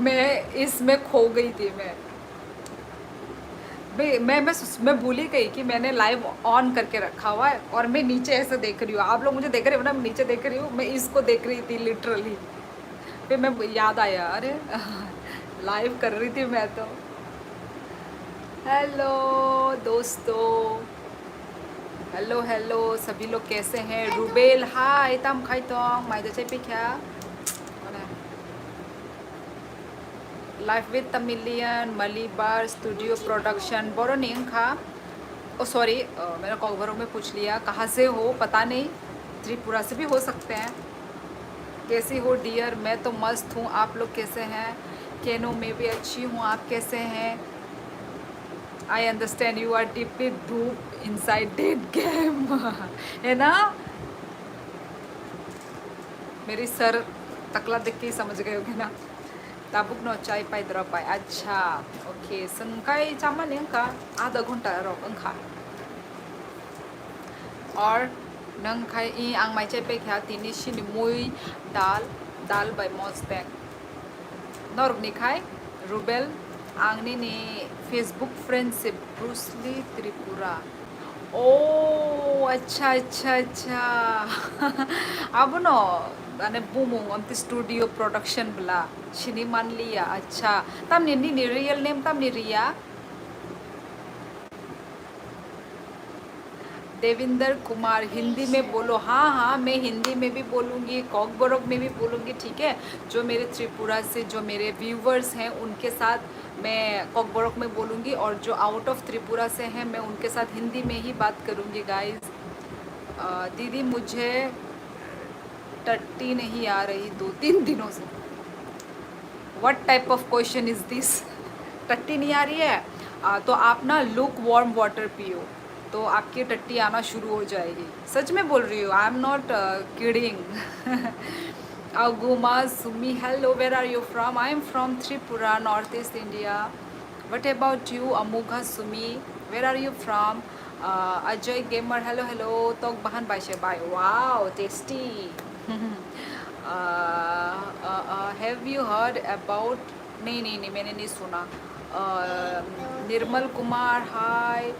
मैं इसमें खो गई थी। मैं भूल ही गई कि मैंने लाइव ऑन करके रखा हुआ है और मैं नीचे ऐसे देख रही हूँ। आप लोग मुझे देख रहे हो ना, मैं नीचे देख रही हूँ, मैं इसको देख रही थी लिटरली। फिर मैं याद आया, अरे लाइव कर रही थी मैं तो। हेलो दोस्तों, हेलो हेलो सभी लोग कैसे हैं? रूबेल हाय, तम खाई तोंग माइदा चाय पे क्या life with Tamilian Malabar studio production बोरो निंग खा। ओ सॉरी, मैंने कॉकबरों में पूछ लिया कहाँ से हो, पता नहीं, त्रिपुरा से भी हो सकते हैं। कैसी हो डियर? मैं तो मस्त हूँ, आप लोग कैसे हैं? केनो मैं भी अच्छी हूँ, आप कैसे हैं? I understand you are deeply धूप इनसाइड डेट गेम है ना? मेरी सर तकला देख के ही समझ गए होगे ना। ताबुक नो चाय पाई द्रा पाई, अच्छा ओके। संकाई चामन का आधा घंटा रो अंखा और नंग खाई ई आंग माई चाय पे क्या तीनी शिनी मुई दाल दाल बाय मॉस्पेक नॉर्ग निखाई रूबेल आंगनी ने फेसबुक फ्रेंड से ब्रूसली त्रिपुरा। ओ अच्छा अच्छा अच्छा अब नो माने बुमुंग अंति स्टूडियो प्रोडक्शन बला शिनी मान लिया। अच्छा तम नि रियल नेम तम नि रिया देविंदर कुमार। हिंदी में बोलो। हाँ हाँ, मैं हिंदी में भी बोलूँगी, कॉकबोरोक में भी बोलूँगी, ठीक है। जो मेरे त्रिपुरा से जो मेरे व्यूवर्स हैं उनके साथ मैं कॉकबोरोक में बोलूँगी और जो आउट ऑफ त्रिपुरा से हैं मैं उनके साथ हिंदी में ही बात करूँगी गाइस। दीदी मुझे टट्टी नहीं आ रही 2-3 दिनों से। What type of question is this? टट्टी नहीं आ रही है? तो आप ना लुक वार्म वाटर पियो तो आपकी टट्टी आना शुरू हो जाएगी। सच में बोल रही हूँ, आई एम नॉट किडिंग अगुमा सुमी hello, where are you from? I am from Tripura, north east India. What about you अमुघा सुमी, where are you from? Ajay gamer hello hello, तो बहन बाइशे bye, wow tasty have you heard about? नहीं नहीं नहीं, मैंने नहीं सुना। Nirmal Kumar hi,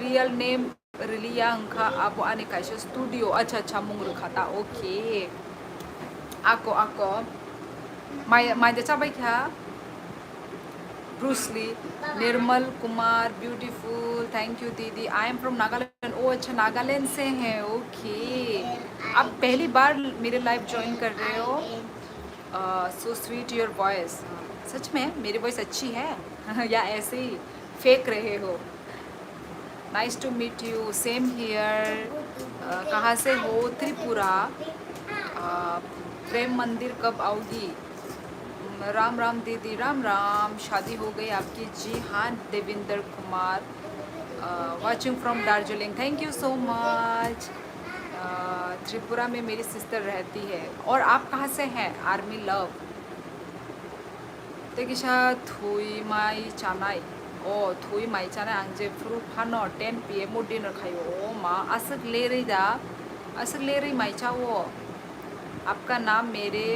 real name रिलिया अंका आप आने का स्टूडियो। अच्छा अच्छा मुंगरू खाता ओके। आको आको माय माय जचा भाई क्या Bruce Lee Nirmal Kumar beautiful, thank you दीदी। I am from Nagaland. ओ अच्छा नागालैंड से हैं, ओके। आप पहली बार मेरे लाइव ज्वाइन कर रहे हो? So sweet your voice. सच में मेरी वॉइस अच्छी है या ऐसे ही फेंक रहे हो? Nice to meet you, same here. कहाँ से हो? त्रिपुरा। प्रेम मंदिर कब आओगी? राम राम दीदी, राम राम। शादी हो गई आपकी? जी हाँ Devinder Kumar. Watching from Darjeeling, thank you so much. Tripura में मेरी सिस्टर रहती है। और आप कहाँ से हैं? आर्मी लव तेकिशा थुई माई चानाई। ओ थुई माई चानाई आंजे फ्रू फानो 10 PM वो डिनर खायो। ओ माँ असक ले रही दा, असक ले रही माई चा वो। आपका नाम मेरे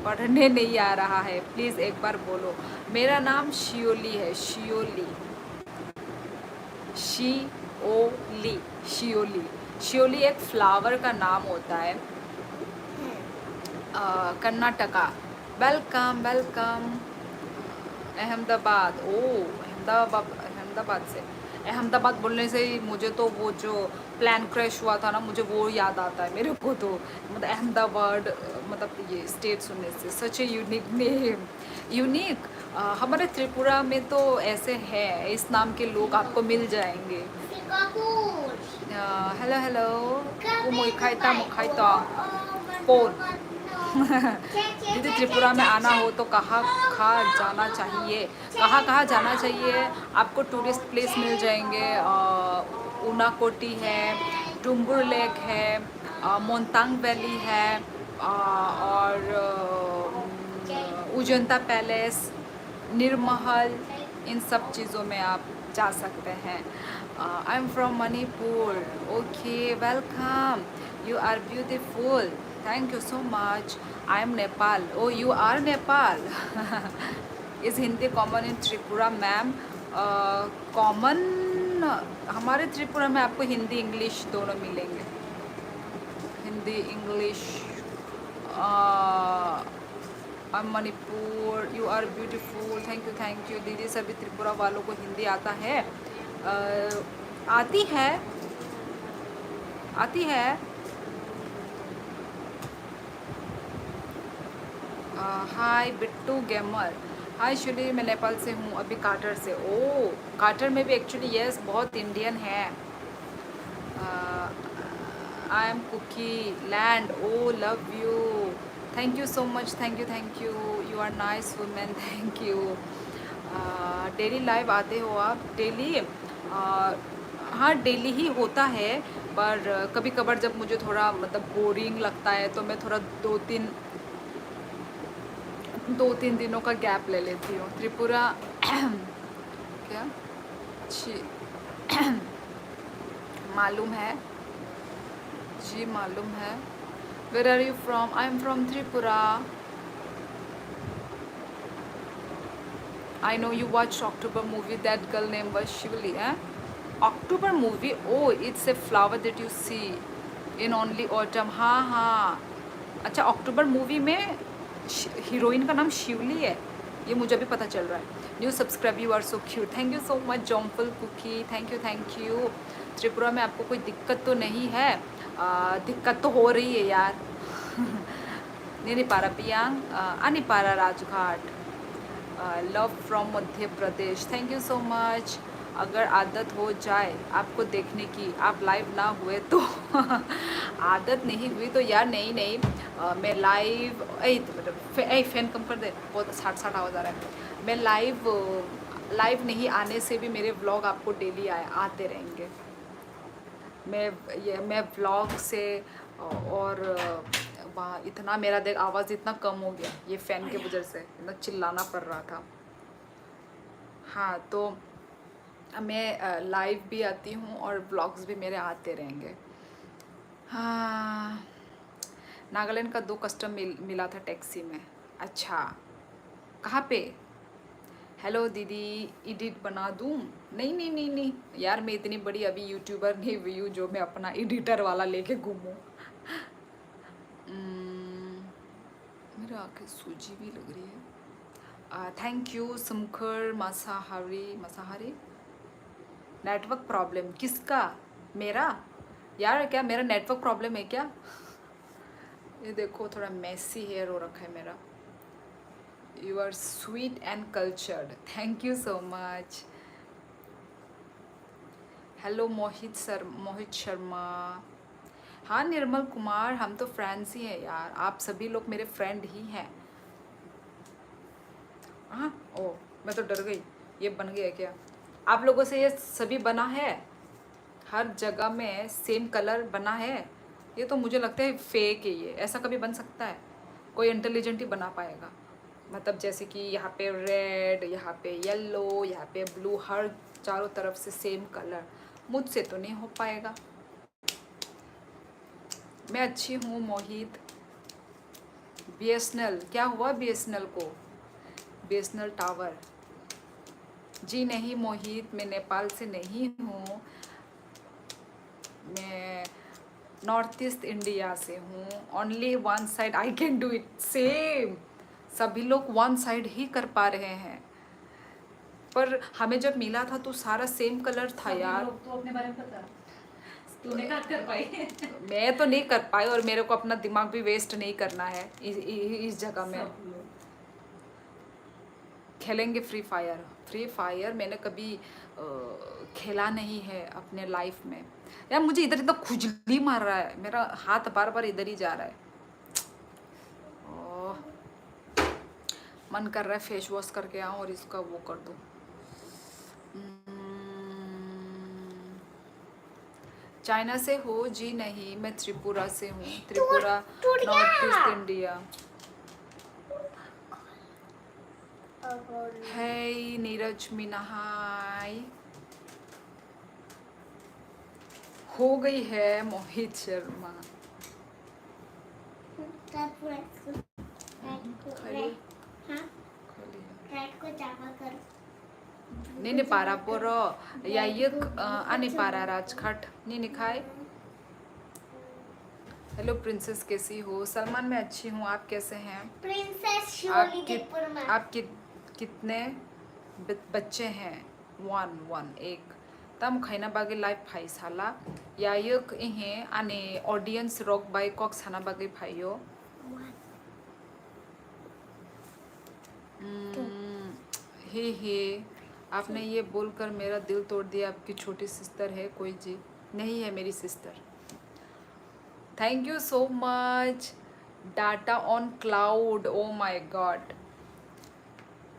पढ़ने नहीं आ रहा है, प्लीज़ एक बार बोलो। मेरा नाम शियोली है, शियोली, शियोली, शियोली। शियोली एक फ्लावर का नाम होता है कर्नाटका। Welcome welcome. अहमदाबाद, ओ अहमदाबाद, अहमदाबाद से। अहमदाबाद बोलने से ही मुझे तो वो जो प्लान क्रैश हुआ था ना, मुझे वो याद आता है मेरे को तो। मतलब अहमदाबाद, मतलब ये स्टेट सुनने से सच ए यूनिक नेम। यूनिक हमारे त्रिपुरा में तो ऐसे है, इस नाम के लोग आपको मिल जाएंगे। हेलो हेलो मुई खाइता मुखाइता पोन दीदी त्रिपुरा में आना हो तो कहाँ कहाँ जाना चाहिए? कहाँ कहाँ जाना चाहिए? आपको टूरिस्ट प्लेस मिल जाएंगे। ऊनाकोटी है, डुम्बुर लेक है, मोन्तांग वैली है, और उजंता पैलेस, निर्महल, इन सब चीज़ों में आप जा सकते हैं। I am from Manipur, okay welcome, you are beautiful. Thank you so much. I am Nepal. Oh you are Nepal. Is Hindi common in Tripura ma'am? Common हमारे त्रिपुरा में आपको हिंदी इंग्लिश दोनों मिलेंगे। Hindi English. Manipur, you are beautiful. Thank you दीदी। सभी त्रिपुरा वालों को हिंदी आता है? आती है, आती है। हाय बिट्टू गेमर। हाय शुली, मैं नेपाल से हूँ, अभी काटर से। ओ काटर में भी एक्चुअली यस बहुत इंडियन है। I am Kuki land. Oh love you. Thank you so much. Thank you. You are nice women. Thank you. Daily live आते हो आप? डेली हाँ डेली ही होता है, पर कभी कभार जब मुझे थोड़ा मतलब बोरिंग लगता है तो मैं थोड़ा दो तीन दिनों का गैप ले लेती हूँ। त्रिपुरा क्या छी मालूम है जी, मालूम है। Where are you from? I am from Tripura. I know you watched October movie. That girl name was Shivali, eh? October movie. Oh, it's a flower that you see in only autumn. हाँ हाँ। अच्छा, अक्टूबर movie में heroine का नाम शिवली है, ये मुझे भी पता चल रहा है। New subscribe, you are so cute. Thank you so much जॉम्पल कुकी। Thank you. त्रिपुरा में आपको कोई दिक्कत तो नहीं है? दिक्कत तो हो रही है यार। निपारा पियांग, अनिपारा Rajghat. Love from Madhya Pradesh. Thank you so much. अगर आदत हो जाए आपको देखने की, आप लाइव ना हुए तो आदत नहीं हुई तो यार नहीं मैं लाइव फैन कम कर दे, बहुत साठ आवाज़ आ रहा है। मैं लाइव नहीं आने से भी मेरे व्लॉग आपको डेली आते रहेंगे। मैं व्लॉग से और वहाँ इतना मेरा देख आवाज़ इतना कम हो गया ये फ़ैन के वजह से, इतना चिल्लाना पड़ रहा था। हाँ तो मैं लाइव भी आती हूँ और व्लॉग्स भी मेरे आते रहेंगे। हाँ, नागालैंड का 2 कस्टम मिला था टैक्सी में। अच्छा, कहाँ पे? हेलो दीदी, एडिट बना दूँ? नहीं यार, मैं इतनी बड़ी अभी यूट्यूबर नहीं हुई हूँ जो मैं अपना एडिटर वाला लेके घूमूँ। मेरे आँखें सूजी भी लग रही है। थैंक यू सुमखर मसाहारी। नेटवर्क प्रॉब्लम किसका? मेरा? यार क्या मेरा नेटवर्क प्रॉब्लम है क्या? ये देखो थोड़ा मेसी हेयर हो रखा है मेरा। You are sweet and cultured. Thank you so much. Hello Mohit Sharma. हाँ निर्मल कुमार, हम तो फ्रेंड्स ही हैं यार, आप सभी लोग मेरे फ्रेंड ही हैं। हाँ ओ, मैं तो डर गई, ये बन गया क्या? आप लोगों से ये सभी बना है? हर जगह में सेम कलर बना है? ये तो मुझे लगता है फेक है। ये ऐसा कभी बन सकता है? कोई इंटेलिजेंट ही बना पाएगा। मतलब जैसे कि यहाँ पे रेड, यहाँ पे येलो, यहाँ पे ब्लू, हर चारों तरफ से सेम कलर। मुझसे तो नहीं हो पाएगा। मैं अच्छी हूँ मोहित। बीएसएनएल क्या हुआ? बीएसएनएल को बीएसएनएल टावर? जी नहीं मोहित, मैं नेपाल से नहीं हूँ, मैं नॉर्थ ईस्ट इंडिया से हूँ। Only one side I can do it. Same, सभी लोग वन साइड ही कर पा रहे हैं, पर हमें जब मिला था तो सारा सेम कलर था यार। तो अपने बारे में पता, तूने कहाँ कर पाई? मैं तो नहीं कर पाई, और मेरे को अपना दिमाग भी वेस्ट नहीं करना है इस जगह में। खेलेंगे फ्री फायर मैंने कभी खेला नहीं है अपने लाइफ में। यार मुझे इधर इधर खुजली मार रहा है, मेरा हाथ बार बार इधर ही जा रहा है। ओह, मन कर रहा है फेस वॉश करके आऊँ और इसका वो कर दूँ। चाइना से हो? जी नहीं, मैं त्रिपुरा से हूँ। Tripura north east India. है नीरज मीना, हाय। हो गई है मोहित शर्मा। खाली हाँ खाली रेड को जामा कर Nini para poro ya yek ani para Rajghat नीनी खाए। हेलो प्रिंसेस, कैसी हो? सलमान, मैं अच्छी हूँ, आप कैसे हैं? प्रिंसेस आप शिवाली कि, जयपुर में आप कितने बच्चे हैं? वन एक तम खाइना बागे लाइव फाइ साला या यक इहे आने ऑडियंस रॉक बाय कॉक साना बागे फाइयो। हे आपने ये बोलकर मेरा दिल तोड़ दिया। आपकी छोटी सिस्टर है कोई? जी नहीं है मेरी sister. Thank you so much. Data on cloud, oh my God,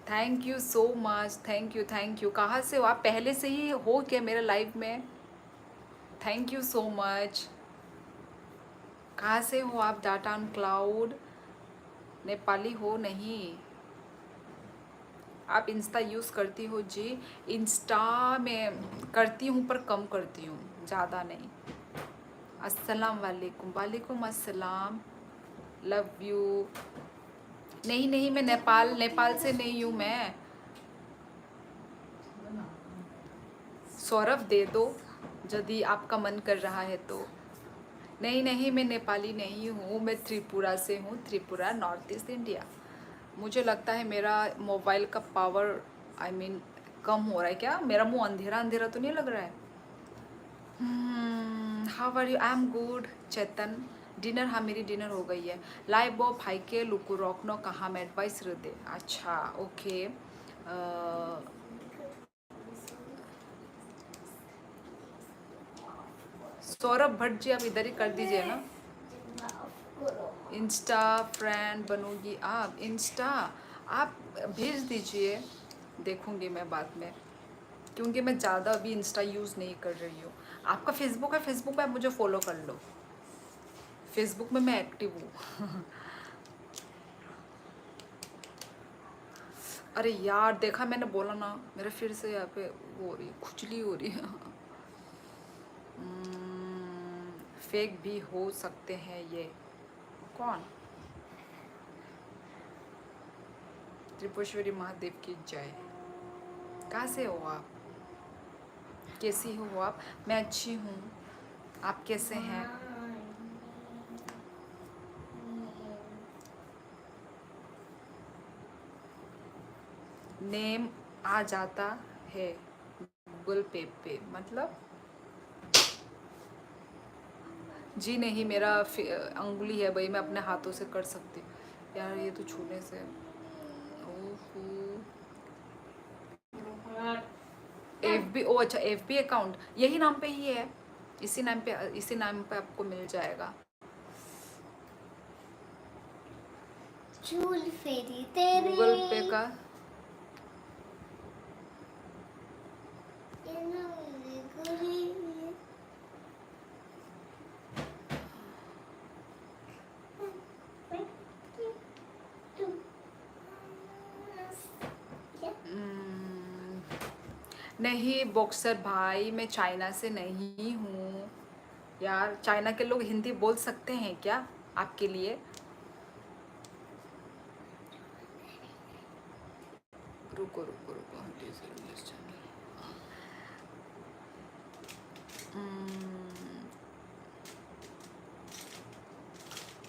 thank you so much, thank you. कहाँ से हो आप? पहले से ही हो क्या मेरा लाइव में? Thank you so much. कहाँ से हो आप? Data on cloud. नेपाली हो? नहीं। आप इंस्टा यूज़ करती हो? जी इंस्टा में करती हूँ पर कम करती हूँ, ज़्यादा नहीं। अस्सलाम वालेकुम। वालेकुम अस्सलाम, लव यू। नहीं मैं नेपाल से नहीं हूँ मैं। सौरभ दे दो यदि आपका मन कर रहा है तो। नहीं मैं नेपाली नहीं हूँ, मैं त्रिपुरा से हूँ, त्रिपुरा नॉर्थ ईस्ट इंडिया। मुझे लगता है मेरा मोबाइल का पावर कम हो रहा है क्या? मेरा मुंह अंधेरा अंधेरा तो नहीं लग रहा है? How are you? I am good Chetan. Dinner? हाँ मेरी डिनर हो गई है। लाइव बो भाई के लुकु रोकनो कहाँ में एडवाइस दे। अच्छा ओके। सौरभ भट्ट जी आप इधर ही कर दीजिए ना। इंस्टा फ्रेंड बनोगी आप? इंस्टा आप भेज दीजिए, देखूंगी मैं बाद में, क्योंकि मैं ज़्यादा अभी इंस्टा यूज़ नहीं कर रही हूँ। आपका फेसबुक है? फेसबुक पे आप मुझे फॉलो कर लो, फेसबुक में मैं एक्टिव हूँ। अरे यार देखा, मैंने बोला ना, मेरे फिर से यहाँ पे वो हो रही, खुजली हो रही है। फेक भी हो सकते हैं ये। कौन? त्रिपुरेश्वरी महादेव की जय। कहाँ से हो आप? कैसी हो आप? मैं अच्छी हूँ, आप कैसे हैं? नेम आ जाता है गूगल पे मतलब? जी नहीं, मेरा अंगुली है भाई, मैं अपने हाथों से कर सकती हूँ। यार ये तो छूने से FB, ओ अच्छा FB अकाउंट, यही नाम पे ही है, इसी नाम पे आपको मिल जाएगा। चूल फेरी तेरे गूगल पे का नहीं बॉक्सर भाई, मैं चाइना से नहीं हूँ यार। चाइना के लोग हिंदी बोल सकते हैं क्या आपके लिए? रुको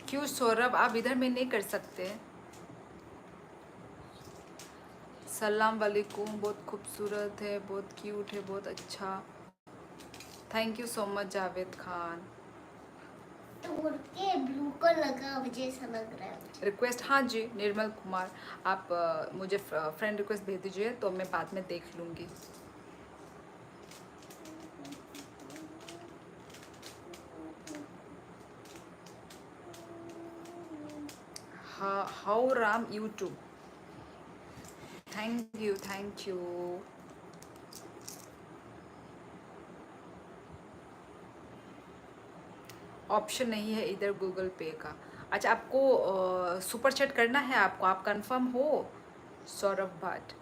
क्यों सौरभ आप इधर में नहीं कर सकते? सलाम वालेकुम, बहुत खूबसूरत है, बहुत क्यूट है, बहुत अच्छा। Thank you so much Javed Khan. तोड़ के ब्लू को लगा, मुझे ऐसा लग रहा है। रिक्वेस्ट, हाँ जी निर्मल कुमार, आप मुझे फ्रेंड रिक्वेस्ट भेज दीजिए तो मैं बाद में देख लूँगी। How Ram YouTube, thank you. Option नहीं है इधर गूगल पे का। अच्छा आपको सुपर चैट करना है आपको, आप कंफर्म हो? सौरभ भट्ट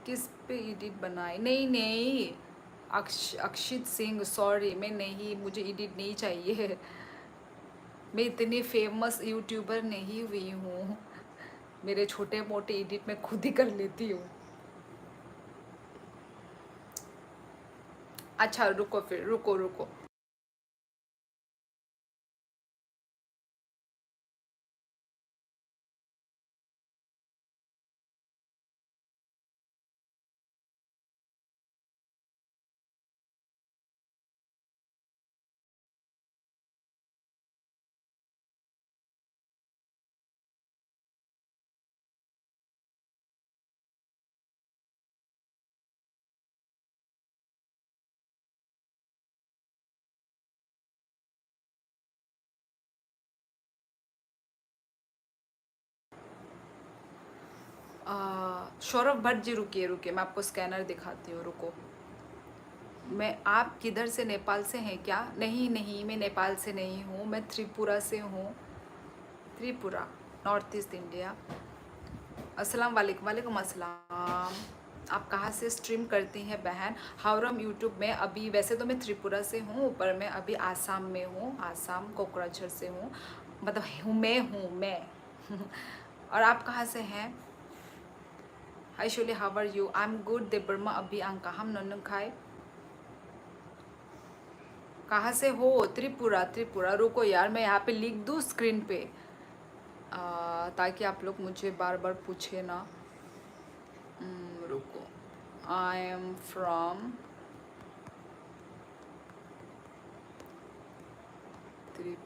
किस पे एडिट बनाए? नहीं अक्षित सिंह, सॉरी मैं नहीं, मुझे एडिट नहीं चाहिए। मैं इतनी फेमस यूट्यूबर नहीं हुई हूँ। मेरे छोटे मोटे एडिट मैं खुद ही कर लेती हूँ। अच्छा रुको, फिर रुको रुको। सौरभ भट्ट जी रुकिए रुकिए, मैं आपको स्कैनर दिखाती हूँ, रुको। मैं, आप किधर से, नेपाल से हैं क्या? नहीं नहीं, मैं नेपाल से नहीं हूँ, मैं त्रिपुरा से हूँ। Tripura, north east India. अस्सलाम वालेकुम। वालेकुम अस्सलाम। आप कहाँ से स्ट्रीम करती हैं बहन? हावरम यूट्यूब में। अभी वैसे तो मैं त्रिपुरा से हूँ, पर मैं अभी आसाम में हूँ, आसाम कोकराझर से हूँ, मतलब मैं और आप कहाँ से हैं? हाय शोले, how are you? I am good Debbarma अभी अंका हम नन खाए। कहाँ से हो? त्रिपुरा, त्रिपुरा। रुको यार, मैं यहाँ पे लिख दूँ स्क्रीन पे, ताकि आप लोग मुझे बार बार पूछे ना। रुको। आई एम फ्रॉम सॉरी,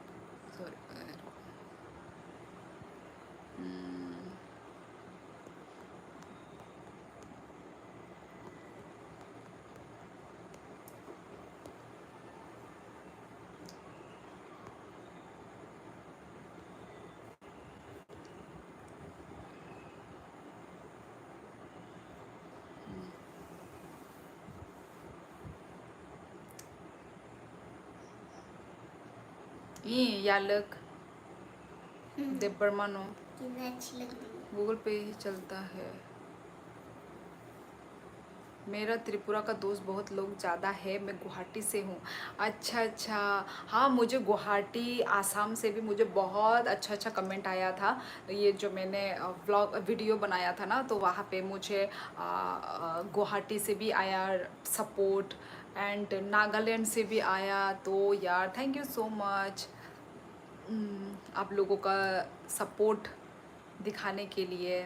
ये यालक देबर्मा नो, कितना अच्छी लग रही है। गूगल पे ही चलता है। मेरा त्रिपुरा का दोस्त बहुत लोग ज़्यादा है, मैं गुवाहाटी से हूँ। अच्छा अच्छा, हाँ मुझे गुवाहाटी आसाम से भी मुझे बहुत अच्छा अच्छा कमेंट आया था। ये जो मैंने व्लॉग वीडियो बनाया था ना, तो वहाँ पे मुझे गुवाहाटी से भी आया सपोर्ट, एंड नागालैंड से भी आया। तो यार थैंक यू सो मच आप लोगों का सपोर्ट दिखाने के लिए।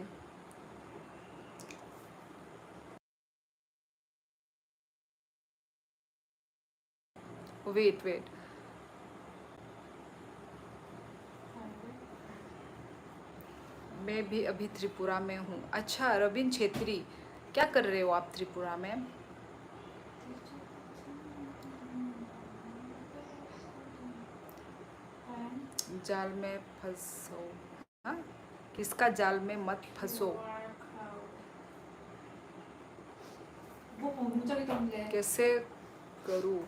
वेट वेट, मैं भी अभी त्रिपुरा में हूँ। अच्छा रविन छेत्री, क्या कर रहे हो आप त्रिपुरा में? जाल में फंसो, हाँ, किसका जाल में मत फंसो। वो मुझे भी कम ले। कैसे करूँ?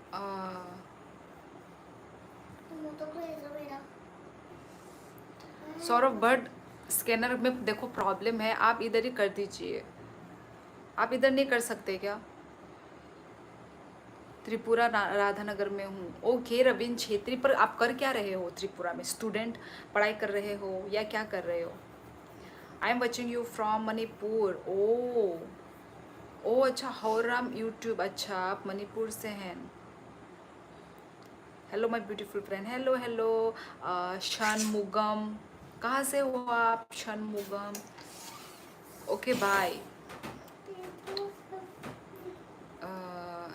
आ, मुंह तो खुल गया मेरा। सौरभ भट्ट, स्कैनर में देखो प्रॉब्लम है, आप इधर ही कर दीजिए। आप इधर नहीं कर सकते क्या? त्रिपुरा राधानगर में हूँ। ओके रविन छेत्री, पर आप कर क्या रहे हो त्रिपुरा में? स्टूडेंट, पढ़ाई कर रहे हो या क्या कर रहे हो? I am watching you from Manipur. ओ अच्छा, हौराम यूट्यूब, अच्छा आप मणिपुर से हैं। Hello my beautiful friend, hello hello. Shanmugam, कहाँ से हो आप? Shanmugam, okay bye.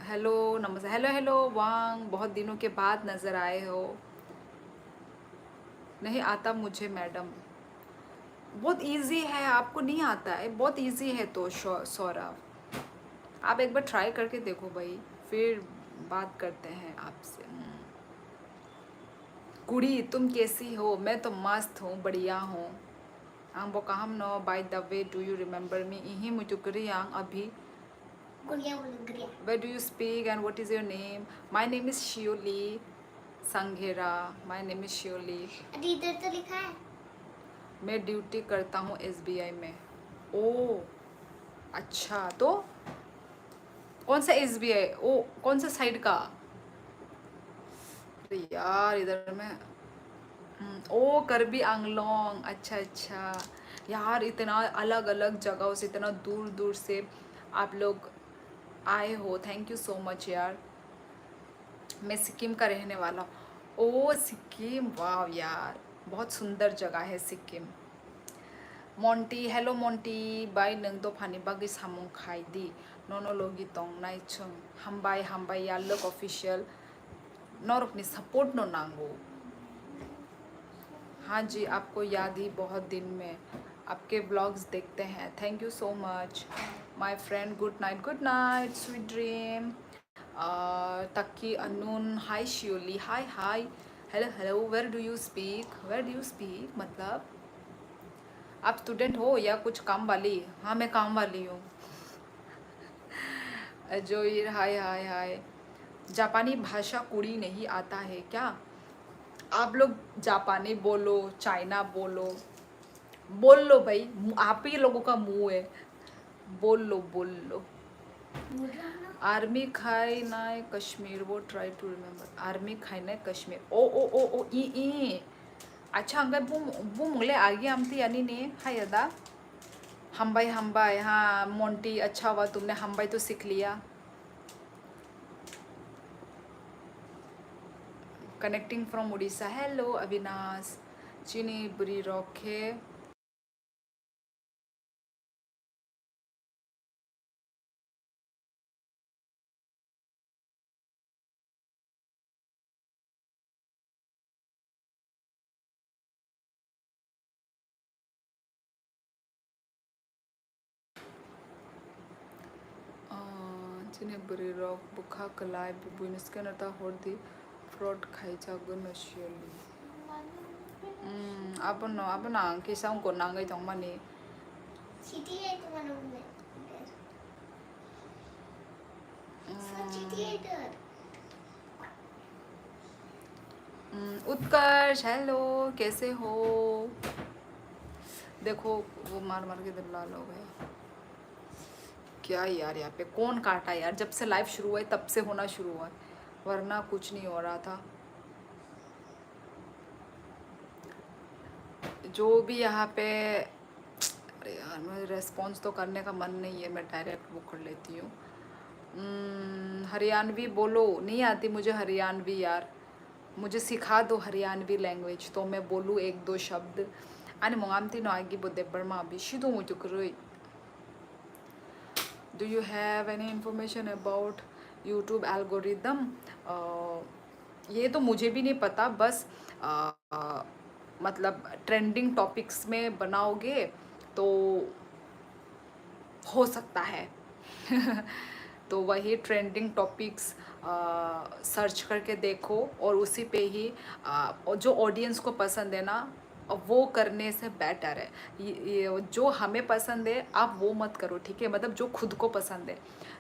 हेलो नमस्ते, हेलो हेलो वांग, बहुत दिनों के बाद नज़र आए हो। नहीं आता मुझे मैडम। बहुत इजी है, आपको नहीं आता है, बहुत इजी है तो सौरभ, आप एक बार ट्राई करके देखो भाई, फिर बात करते हैं आपसे। कुड़ी तुम कैसी हो? मैं तो मस्त हूँ, बढ़िया हूँ। आंग बोकाहम no by the way do you remember me? इही मुचुकरी आंग अभी। गुड़िया बोलो गुड़िया। Where do you speak and what is your name? My name is Shioli Sanghera. My name is Shioli. अरे इधर तो लिखा है। मैं ड्यूटी करता हूँ SBI में। ओ अच्छा, तो कौन सा SBI? ओ कौन सा साइड का? अरे यार इधर में ओ करबी आंगलोंग। अच्छा अच्छा यार, इतना अलग अलग जगहों से, इतना दूर दूर से आप लोग आए हो, थैंक यू सो मच यार। मैं सिक्किम का रहने वाला हूँ। ओ सिक्किम, वाह यार बहुत सुंदर जगह है Sikkim. Monty, hello Monty, bye नंग तो फानी बागी सामुं खाई दी नोनो लोगी तोंग नाई चुंग हमबाय हमबाय याल्लोक ऑफिशियल नौरकनी सपोर्ट नो नांगो। हाँ जी, आपको याद ही बहुत दिन में, आपके ब्लॉग्स देखते हैं, thank you so much my friend. Good night, sweet dream. तक्की अनून, hi Shioli, hi hi, hello hello. Where do you speak मतलब आप स्टूडेंट हो या कुछ काम वाली? हाँ मैं काम वाली हूँ। जोइर, हाय हाय हाय। जापानी भाषा कुड़ी नहीं आता है क्या? आप लोग जापानी बोलो, चाइना बोलो, बोल लो भाई, आप ही लोगों का मुंह है, बोल लो बोल लो। बोल रहा हूँ ना। आर्मी खाई ना कश्मीर, वो ट्राई टू रिमेम्बर। आर्मी खाई ना कश्मीर, ओ ई अच्छा अंगल वो मुगले आगे आमती यानी ने हाय अदा हम्बाई। हाँ मोंटी, अच्छा हुआ तुमने हम्बाई तो सीख लिया। Connecting from Orissa, hello Avinash. चीनी बुरी रॉखे। चीनी बुरी रॉक बुखा कलाई बुइनस्के नता होर्दी फ्रॉड खाई जागो नशियली। अब ना किसा को नांगई तो मनी सिटी है तुम्हारे रूम में। सिटी है इधर। उत्कर्ष, हेलो कैसे हो? देखो वो मार मार के दिल लाल हो गया। क्या यार, यहाँ पे कौन काटा यार? जब से लाइव शुरू हुआ है तब से होना शुरू हुआ है, वरना कुछ नहीं हो रहा था। जो भी यहाँ पे, अरे यार मुझे रेस्पॉन्स तो करने का मन नहीं है, मैं डायरेक्ट वो कर लेती हूँ। हरियाणवी बोलो, नहीं आती मुझे हरियाणवी यार, मुझे सिखा दो हरियाणवी लैंग्वेज तो मैं बोलूँ एक दो शब्द। आने मोंगामती नो आगे बोदे बर्मा भी शिदो मुझे करोई। Do you have any information about YouTube algorithm? ये तो मुझे भी नहीं पता, बस मतलब ट्रेंडिंग टॉपिक्स में बनाओगे तो हो सकता है। तो वही ट्रेंडिंग टॉपिक्स सर्च करके देखो और उसी पे ही और जो ऑडियंस को पसंद है ना वो करने से बेटर है। ये जो हमें पसंद है आप वो मत करो, ठीक है? मतलब जो खुद को पसंद है,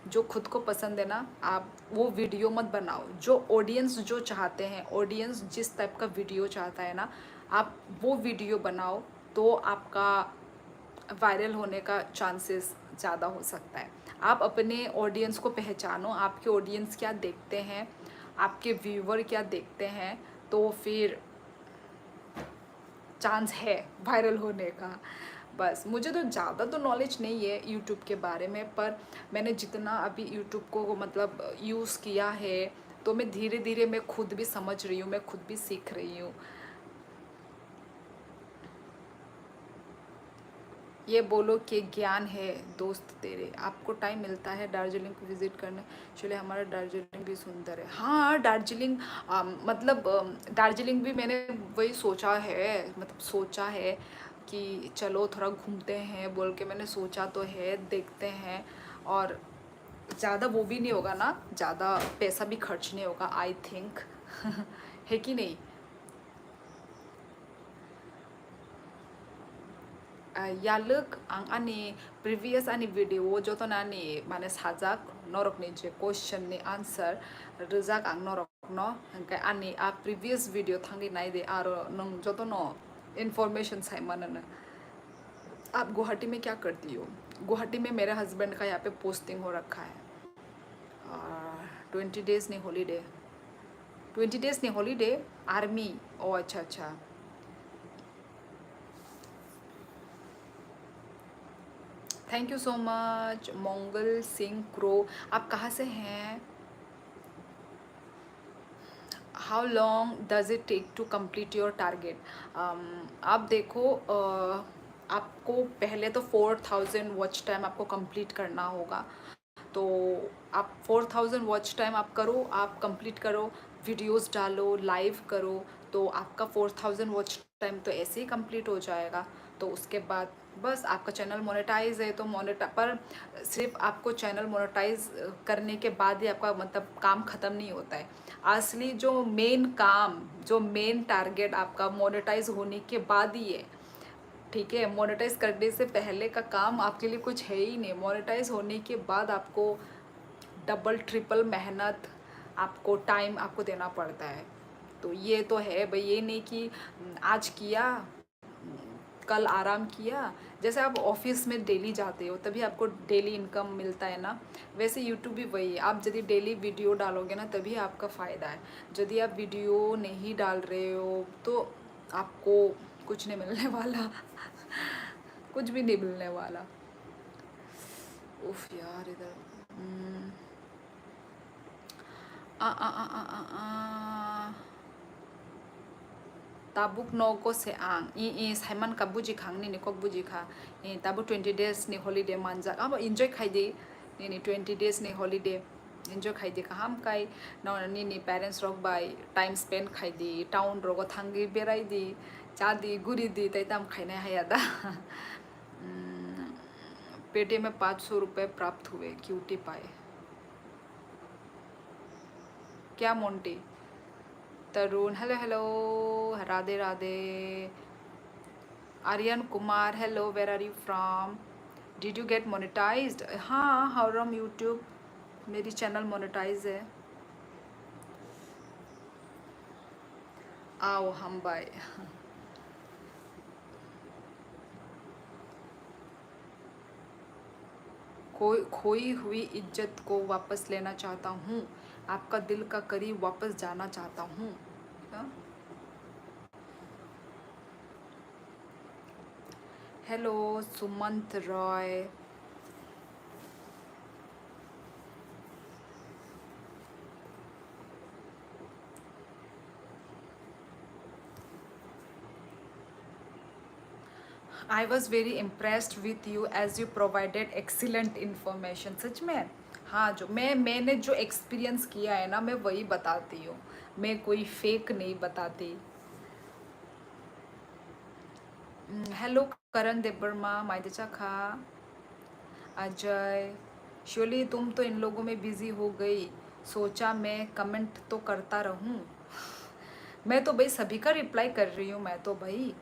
जो खुद को पसंद है ना आप वो वीडियो मत बनाओ। जो ऑडियंस जो चाहते हैं, ऑडियंस जिस टाइप का वीडियो चाहता है ना आप वो वीडियो बनाओ, तो आपका वायरल होने का चांसेस ज़्यादा हो सकता है। आप अपने ऑडियंस को पहचानो, आपके ऑडियंस क्या देखते हैं, आपके व्यूवर क्या देखते हैं, तो फिर चांस है वायरल होने का। बस मुझे तो ज़्यादा तो नॉलेज नहीं है यूट्यूब के बारे में, पर मैंने जितना अभी यूट्यूब को मतलब यूज़ किया है तो मैं धीरे धीरे मैं खुद भी समझ रही हूँ, मैं खुद भी सीख रही हूँ। ये बोलो कि ज्ञान है दोस्त तेरे, आपको टाइम मिलता है दार्जिलिंग को विज़िट करने? चलिए हमारा दार्जिलिंग भी सुंदर है। हाँ दार्जिलिंग मतलब दार्जिलिंग भी मैंने वही सोचा है, मतलब सोचा है कि चलो थोड़ा घूमते हैं बोल के मैंने सोचा तो है, देखते हैं। और ज़्यादा वो भी नहीं होगा ना, ज़्यादा पैसा भी खर्च नहीं होगा आई थिंक है कि नहीं। यालक आं आनी प्रिभियास आनी वीडियो जो नानी माने साजाक नरक नि जे क्वेश्चन नि आंसर रजाक आं नरक न हंके आनी आ प्रिवियस वीडियो थांगी नाय दे आरो नंग जो तो नो इन्फॉर्मेशन साइ मनन। आप गुवाहाटी में क्या करती हो? गुवाहाटी में मेरे हस्बैंड का यहाँ पे पोस्टिंग हो रखा है। 20 डेज नहीं हॉलीडे, 20 डेज नहीं हॉलीडे आर्मी। ओ अच्छा अच्छा। Thank you so much Mangal Singh क्रो। आप कहाँ से हैं? How long does it take to complete your target? आप देखो आपको पहले तो 4000 वॉच टाइम आपको कंप्लीट करना होगा। तो आप 4000 वॉच टाइम आप करो, आप कंप्लीट करो, वीडियोस डालो, लाइव करो, तो आपका 4000 वॉच टाइम तो ऐसे ही कंप्लीट हो जाएगा। तो उसके बाद बस आपका चैनल मोनेटाइज है तो पर सिर्फ आपको चैनल मोनेटाइज करने के बाद ही आपका मतलब काम ख़त्म नहीं होता है। असली जो मेन काम, जो मेन टारगेट आपका मोनेटाइज होने के बाद ही है, ठीक है। मोनेटाइज करने से पहले का काम आपके लिए कुछ है ही नहीं। मोनेटाइज होने के बाद आपको डबल ट्रिपल मेहनत, आपको टाइम आपको देना पड़ता है। तो ये तो है भाई, ये नहीं कि आज किया कल आराम किया। जैसे आप ऑफिस में डेली जाते हो तभी आपको डेली इनकम मिलता है ना, वैसे यूट्यूब भी वही है। आप यदि डेली वीडियो डालोगे ना तभी आपका फ़ायदा है। यदि आप वीडियो नहीं डाल रहे हो तो आपको कुछ नहीं मिलने वाला कुछ भी नहीं मिलने वाला। उफ यार इधर आ आ आ आ आ आ tabuk no ko se ang i Simon ka buji khang ni kok buji kha tabu 20 days ni holiday manjak abo enjoy khai de ni 20 days ni holiday enjoy khai de kaham kai no ni parents rok bai time spend khai di town rogo thangi berai di cha di guri di tai tam खाने haya da पेटे में 500 रुपए प्राप्त हुए, cutie पाए। क्या Monty? Tarun hello hello, Radhe Radhe. Aryan Kumar hello, where are you from? Did you get monetized? हाँ, हरम यूट्यूब मेरी चैनल मोनेटाइज है। आओ हम बाय। खोई हुई इज्जत को वापस लेना चाहता हूँ, आपका दिल का करीब वापस जाना चाहता हूँ। Hello Sumant Roy. I was very impressed with you as you provided excellent information. सच में हाँ, जो मैंने जो एक्सपीरियंस किया है ना मैं वही बताती हूँ, मैं कोई फेक नहीं बताती। हेलो करण देवर्मा, माइदेचा खा, अजय, श्योली तुम तो इन लोगों में बिजी हो गई, सोचा मैं कमेंट तो करता रहूं। मैं तो भाई सभी का रिप्लाई कर रही हूँ, मैं तो भाई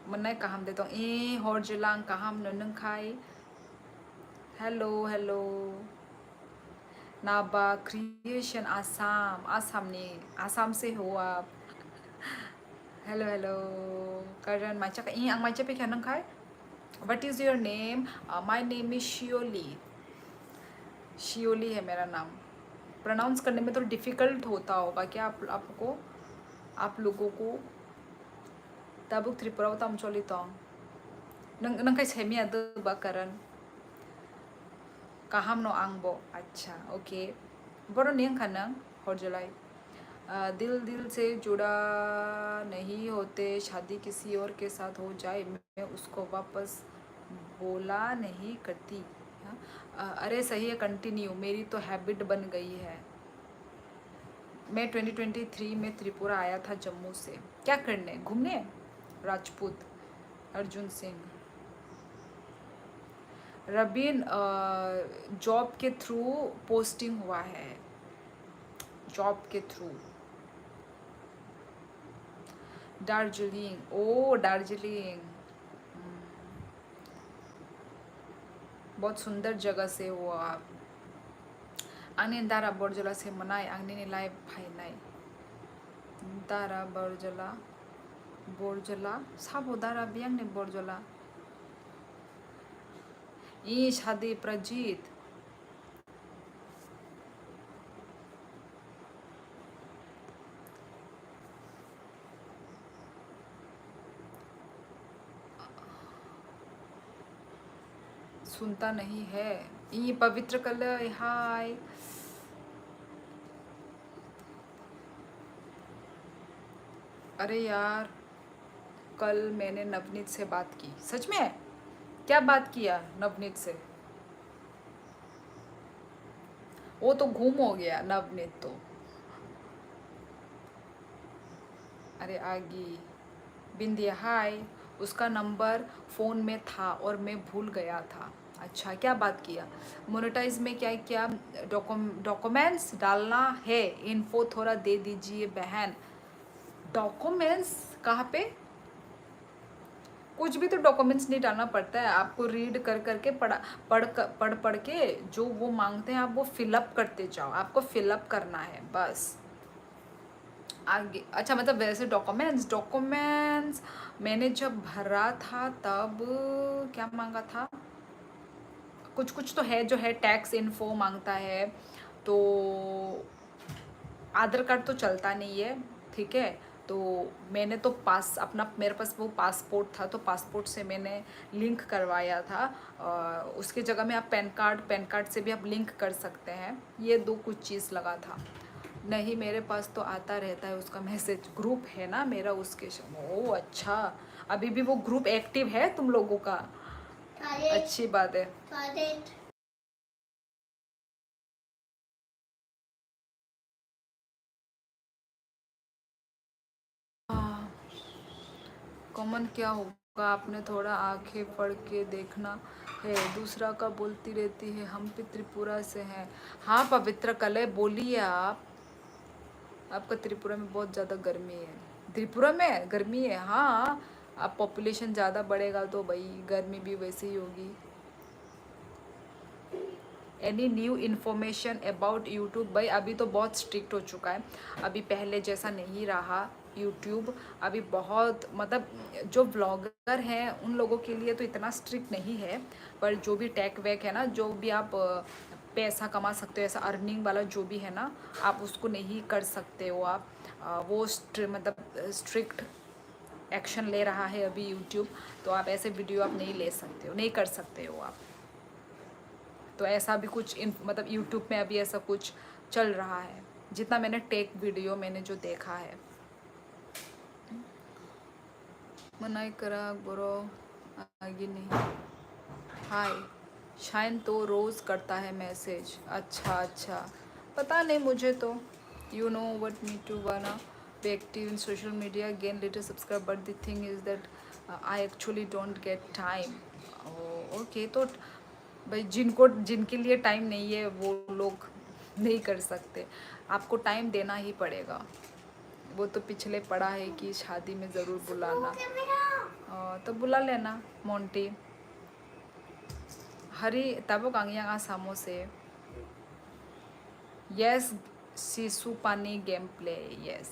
मन कहम देता हूँ ए हर जिलांग कहम नंग खाई। Hello hello Naba creation Assam, Assam से हो आप। हेलो हेलो करण माइचा का आं माइचा पे क्या नंग खाए। What is your name? My name is Shioli. Shioli है मेरा नाम। प्रोनाउंस करने में तो डिफ़िकल्ट होता होगा क्या आपको, आप लोगों को? ताबुक त्रिपुरा तम चोली तो नंग सेमिया दबा करण कहम नो आंगबो। अच्छा ओके, बड़ो नियंग खाना हरजलाई। दिल दिल से जुड़ा नहीं होते, शादी किसी और के साथ हो जाए मैं उसको वापस बोला नहीं करती। अरे सही है, कंटिन्यू, मेरी तो हैबिट बन गई है। मैं 2023 में त्रिपुरा आया था जम्मू से। क्या करने? घूमने? राजपूत। अर्जुन सिंह। रबीन जॉब के थ्रू पोस्टिंग हुआ है, जॉब के थ्रू। दार्जिलिंग, ओ दार्जिलिंग, बहुत सुंदर जगह से हो आप। आंनि दारा बरजला से मनाय आंनि लाइफ फाइनाय दारा बरजला बरजला साबो दारा भी आंनि बरजला ई शादी प्रजीत। सुनता नहीं है ये पवित्र कलर। हाय, अरे यार कल मैंने नवनीत से बात की। सच में? क्या बात किया नवनीत से? वो तो घूम हो गया नवनीत तो। अरे आगी बिंदिया, हाय। उसका नंबर फ़ोन में था और मैं भूल गया था। अच्छा, क्या बात किया? मोनेटाइज में क्या क्या डॉक्यूमेंट्स डालना है? इन्फो थोड़ा दे दीजिए बहन। डॉक्यूमेंट्स कहाँ पे? कुछ भी तो डॉक्यूमेंट्स नहीं डालना पड़ता है, आपको रीड कर करके पढ़ के जो वो मांगते हैं आप वो फिलअप करते जाओ। आपको फिलअप करना है बस। आगे अच्छा, मतलब वैसे डॉक्यूमेंट्स मैंने जब भरा था तब क्या मांगा था? कुछ कुछ तो है जो है, टैक्स इन्फो मांगता है, तो आधार कार्ड तो चलता नहीं है, ठीक है। तो मैंने तो मेरे पास वो पासपोर्ट था, तो पासपोर्ट से मैंने लिंक करवाया था। उसके जगह में आप पैन कार्ड से भी आप लिंक कर सकते हैं। ये दो कुछ चीज़ लगा था। नहीं, मेरे पास तो आता रहता है उसका मैसेज। ग्रुप है ना मेरा उसके ओ अच्छा, अभी भी वो ग्रुप एक्टिव है तुम लोगों का? अच्छी बात है। कॉमन क्या होगा? आपने थोड़ा आंखें पढ़ के देखना है, दूसरा का बोलती रहती है हम भी त्रिपुरा से हैं। हाँ पवित्र कलय बोलिए आप। आपका त्रिपुरा में बहुत ज़्यादा गर्मी है। त्रिपुरा में गर्मी है? हाँ, अब पॉपुलेशन ज़्यादा बढ़ेगा तो भाई गर्मी भी वैसी ही होगी। Any new information about YouTube? भाई अभी तो बहुत स्ट्रिक्ट हो चुका है, अभी पहले जैसा नहीं रहा यूट्यूब। अभी बहुत मतलब जो ब्लॉगर हैं उन लोगों के लिए तो इतना स्ट्रिक्ट नहीं है, पर जो भी टेक वेक है ना, जो भी आप पैसा कमा सकते हो ऐसा अर्निंग वाला जो भी है ना, आप उसको नहीं कर सकते हो आप। वो मतलब स्ट्रिक्ट एक्शन ले रहा है अभी यूट्यूब, तो आप ऐसे वीडियो आप नहीं ले सकते हो, नहीं कर सकते हो आप। तो ऐसा भी कुछ मतलब यूट्यूब में अभी ऐसा कुछ चल रहा है, जितना मैंने टेक वीडियो मैंने जो देखा है। मनाई करा बोरो आगे नहीं। हाय, शाइन तो रोज़ करता है मैसेज। अच्छा अच्छा, पता नहीं मुझे तो। You know what me too wanna be active in social media, gain later subscribe, but the thing is that I actually don't get time. Okay, तो भाई जिनके लिए टाइम नहीं है वो लोग नहीं कर सकते, आपको टाइम देना ही पड़ेगा। वो तो पिछले पड़ा है कि शादी में ज़रूर बुलाना, तो बुला लेना मोंटी। हरी तबो कांगियांग आसामो से। यस सिसु पानी गेम प्ले, यस।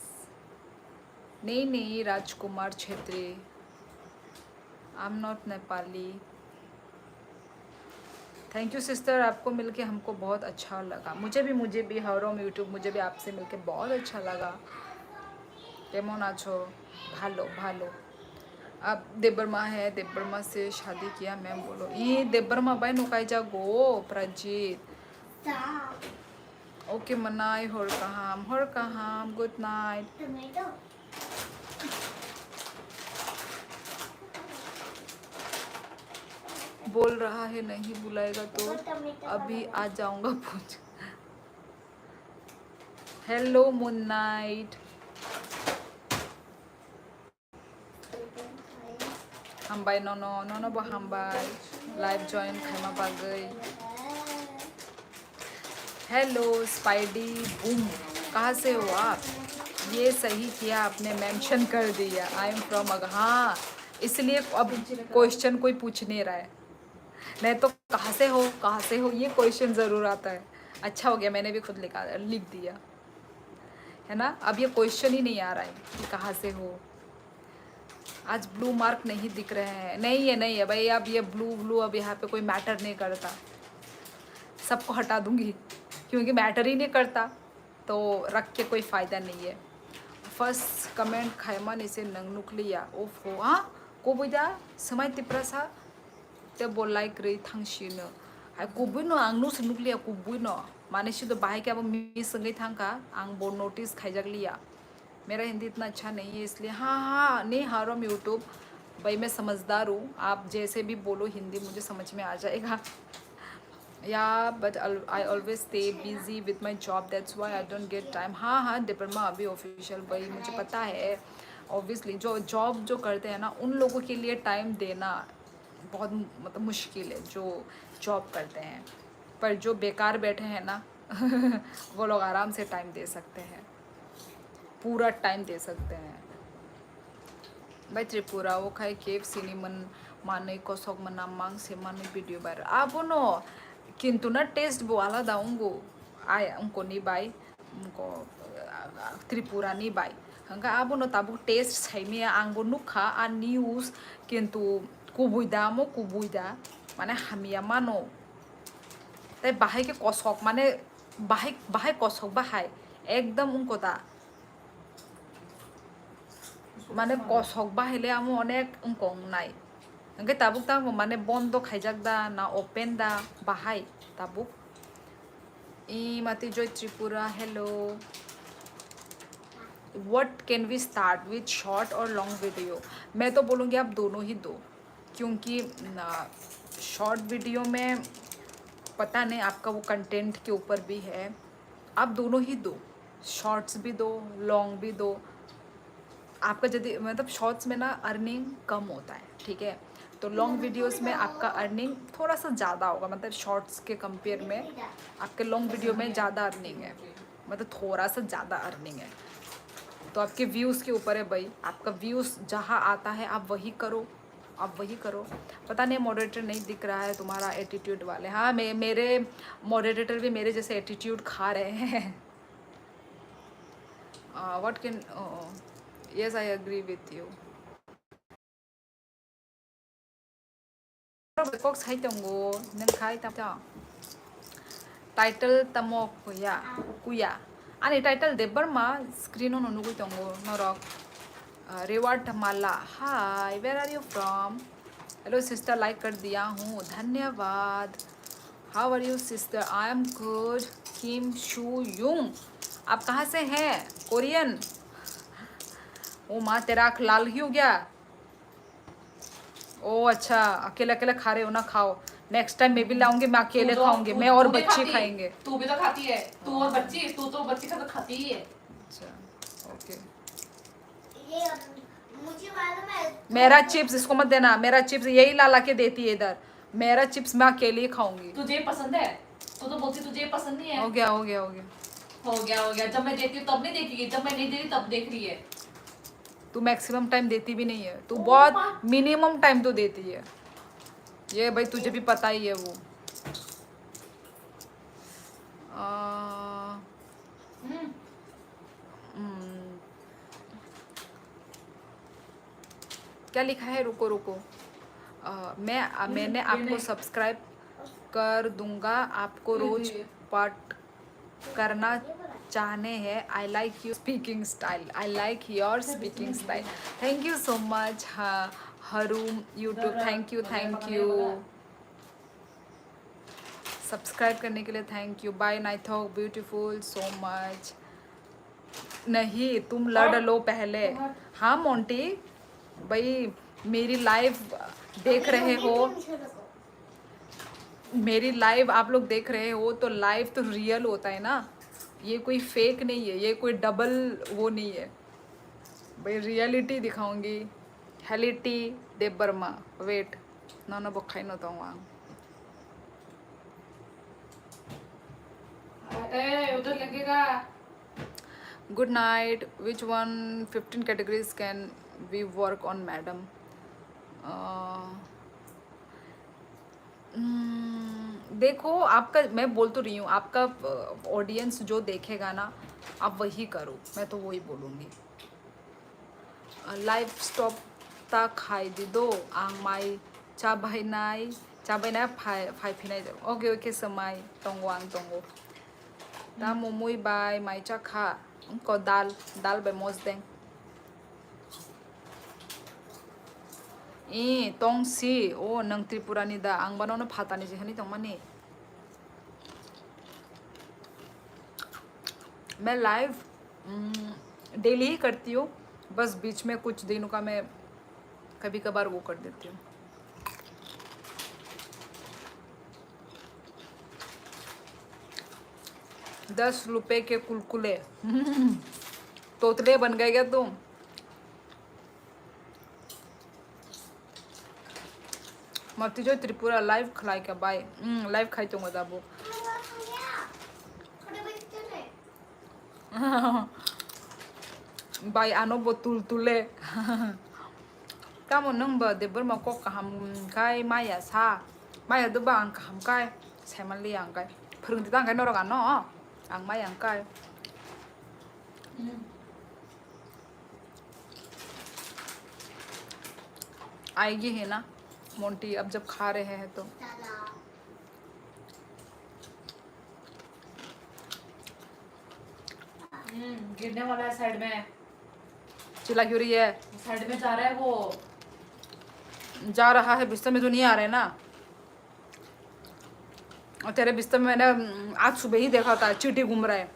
नहीं नहीं Rajkumar Chhetri, I am not Nepali. Thank you sister, आपको मिलके हमको बहुत अच्छा लगा। मुझे भी हरोम यूट्यूब, मुझे भी आपसे मिलके बहुत अच्छा लगा। केमन आछो? भालो भालो। अब देबरमा है, देबरमा से शादी किया मैम। बोलो ये देबरमा भाई नुकाई जा गो प्रजीत। ओके मनाई हर कहाम गुड नाइट। बोल रहा है नहीं बुलाएगा तो अभी आ जाऊंगा पूछ। Hello moon night. हामबाय नोनो हामबाय लाइव ज्वाइन खाइमा बागै। हेलो स्पाइडी बूम, कहाँ से हो आप? ये सही किया आपने मेंशन कर दिया, आई एम फ्रॉम हाँ, इसलिए अब क्वेश्चन कोई पूछ नहीं रहा है, नहीं तो कहाँ से हो ये क्वेश्चन ज़रूर आता है। अच्छा हो गया मैंने भी खुद लिख दिया है ना, अब ये क्वेश्चन ही नहीं आ रहा है कि कहाँ से हो। आज ब्लू मार्क नहीं दिख रहे हैं, नहीं है भाई, अब ये ब्लू अब यहाँ पे कोई मैटर नहीं करता, सबको हटा दूंगी क्योंकि मैटर ही नहीं करता तो रख के कोई फ़ायदा नहीं है। फर्स्ट कमेंट खाइमान इसे नंगनुक लिया ओफो हाँ को बुदा समाय तिप्रसा ते बोलाइक रही थांसिनो हाय कुबुनो आंगनु सनुक लिया कुबुनो माने सिदो बाहाय के अब मी संगई थांका आंग बो नोटिस खाइजाक लिया। मेरा हिंदी इतना अच्छा नहीं है इसलिए हाँ नहीं हारम यूट्यूब भाई, मैं समझदार हूँ, आप जैसे भी बोलो हिंदी मुझे समझ में आ जाएगा। या but I always stay busy with my job that's why I don't get time. हाँ डिप्लोमा अभी ऑफिशियल भाई मुझे पता है, ऑब्वियसली जो जॉब जो करते हैं ना उन लोगों के लिए टाइम देना बहुत मतलब मुश्किल है जो जॉब करते हैं, पर जो बेकार बैठे हैं ना वो लोग आराम से टाइम दे सकते हैं, पूरा टाइम दे सकते हैं। भाई त्रिपुरा वो खाए केफ सिनेमन माने कोसक मना मांग से माने वीडियो बार आप नो किंतु ना टेस्ट वो आलादा उनको आया उनको नहीं बाई उनको त्रिपुरा नहीं बाई हंगा आप नो ताबु टेस्ट छाइमी आंगो नुखा आ न्यूज़ किंतु कुबुइदा माने हमिया मानो ताई बाहाय के कोसक माने बाहाय कोसक बाहाय एकदम उनको दा माने कसक बाहायले आमो अनेक उनको नाय ओंके ताबुक ताबुक माने बंद खाइजाक दा ना ओपेन दा बाहाय ताबुक ई माती जय Tripura hello. What can we start with short और लॉन्ग वीडियो? मैं तो बोलूँगी आप दोनों ही दो, क्योंकि शॉर्ट वीडियो में पता नहीं आपका वो कंटेंट के ऊपर भी है, आप दोनों ही दो, शॉर्ट्स भी दो लॉन्ग भी दो। आपका यदि मतलब शॉर्ट्स में ना अर्निंग कम होता है, ठीक है, तो लॉन्ग वीडियोस में आपका अर्निंग थोड़ा सा ज़्यादा होगा, मतलब शॉर्ट्स के कंपेयर में आपके लॉन्ग वीडियो में ज़्यादा अर्निंग है, मतलब थोड़ा सा ज़्यादा अर्निंग है। तो आपके व्यूज़ के ऊपर है भाई, आपका व्यूज़ जहाँ आता है आप वही करो, आप वही करो। पता नहीं मॉडरेटर नहीं दिख रहा है तुम्हारा एटीट्यूड वाले, हाँ मेरे मॉडरेटर भी मेरे जैसे एटीट्यूड खा रहे हैं। What can yes I agree with you. Kok sai tonggo nang khai tam ta title tamo kuya ani title de barma screen on nugui tonggo norok reward mala hi where are you from hello sister like कर दिया हूँ धन्यवाद। how are you sister I am good Kim Shu Yung आप कहाँ से हैं Korean ओ माँ तेरा आँख लाल ही हो गया ओ अच्छा अकेले अकेले खा रहे हो ना, खाओ नेक्स्ट टाइम मैं भी लाऊंगी, मैं अकेले खाऊंगी, मैं और बच्चे खाएंगे। तू भी तो खाती है, तू और बच्ची, तू तो बच्ची का तो खाती ही है। अच्छा ओके ये मुझे मालूम है। मेरा चिप्स इसको मत देना, मेरा चिप्स यही ला के देती है इधर, मेरा चिप्स मैं अकेले ही खाऊंगी। तुझे पसंद है तो बोलती तुझे पसंद नहीं है। हो गया जब मैं देती हूँ तब नहीं देखेगी, जब मैं नहीं देती तब देख रही है। तू मैक्सिमम टाइम देती भी नहीं है, तू बहुत मिनिमम टाइम तो देती है, ये भाई तुझे भी पता ही है वो। क्या लिखा है रुको मैंने आपको सब्सक्राइब कर दूंगा, आपको रोज पाठ करना चाहने हैं। I like you speaking style, I like your speaking style, thank you so much हरूम यूट्यूब, थैंक यू सब्सक्राइब करने के लिए, थैंक यू। बाय नाइथॉक ब्यूटीफुल सो मच। नहीं तुम लड़ लो पहले। हाँ मोंटी भाई मेरी लाइव देख रहे हो, मेरी लाइव आप लोग देख रहे हो तो लाइव तो रियल होता है ना, ये कोई फेक नहीं है, ये कोई डबल वो नहीं है भाई, रियलिटी दिखाऊंगी, हेलिटी देबरमा वेट नन बखाई न तो वांग उधर लगेगा। Good night which one 15 categories can we work on madam देखो आपका मैं बोल तो रही हूँ आपका ऑडियंस जो देखेगा ना आप वही करो मैं तो वही बोलूँगी लाइफ स्टॉप ता खाई दी दो आंग माई चाबाइनाय फाइ फिनाय ओके ओके समाई तंगो आंग तंगो ता मोमुई बाय माई चा खा उनको दाल दाल बाय मोजदें 이 똥시 오 능 त्रिपुरानिदा आं बानावनो फातानि जिहनि तंमानि मैं लाइव डेली ही करती हूँ बस बीच में कुछ दिनों का मैं कभी कभार वो कर देती हूँ 10 रुपए के कुलकुले तोतले बन गए क्या तुम मत जो त्रिपुरा लाइव खिलाई क्या बाय लाइव खाई तो दाबो बाय आनो बोतुल तुले कामो नंबा देबर मको कहम काय माया सा माया दबा आं कहम काय सेमनली आं काय फोरोंदि दां काय नरगा न आं माया आं काय आएगी है ना मोंटी अब जब खा रहे हैं तो गिरने वाला है साइड में। चिल्ला क्यों रही है साइड में जा रहा है वो। जा रहा है बिस्तर में तो नहीं आ रहे ना और तेरे बिस्तर में मैंने आज सुबह ही देखा था चींटी घूम रहा है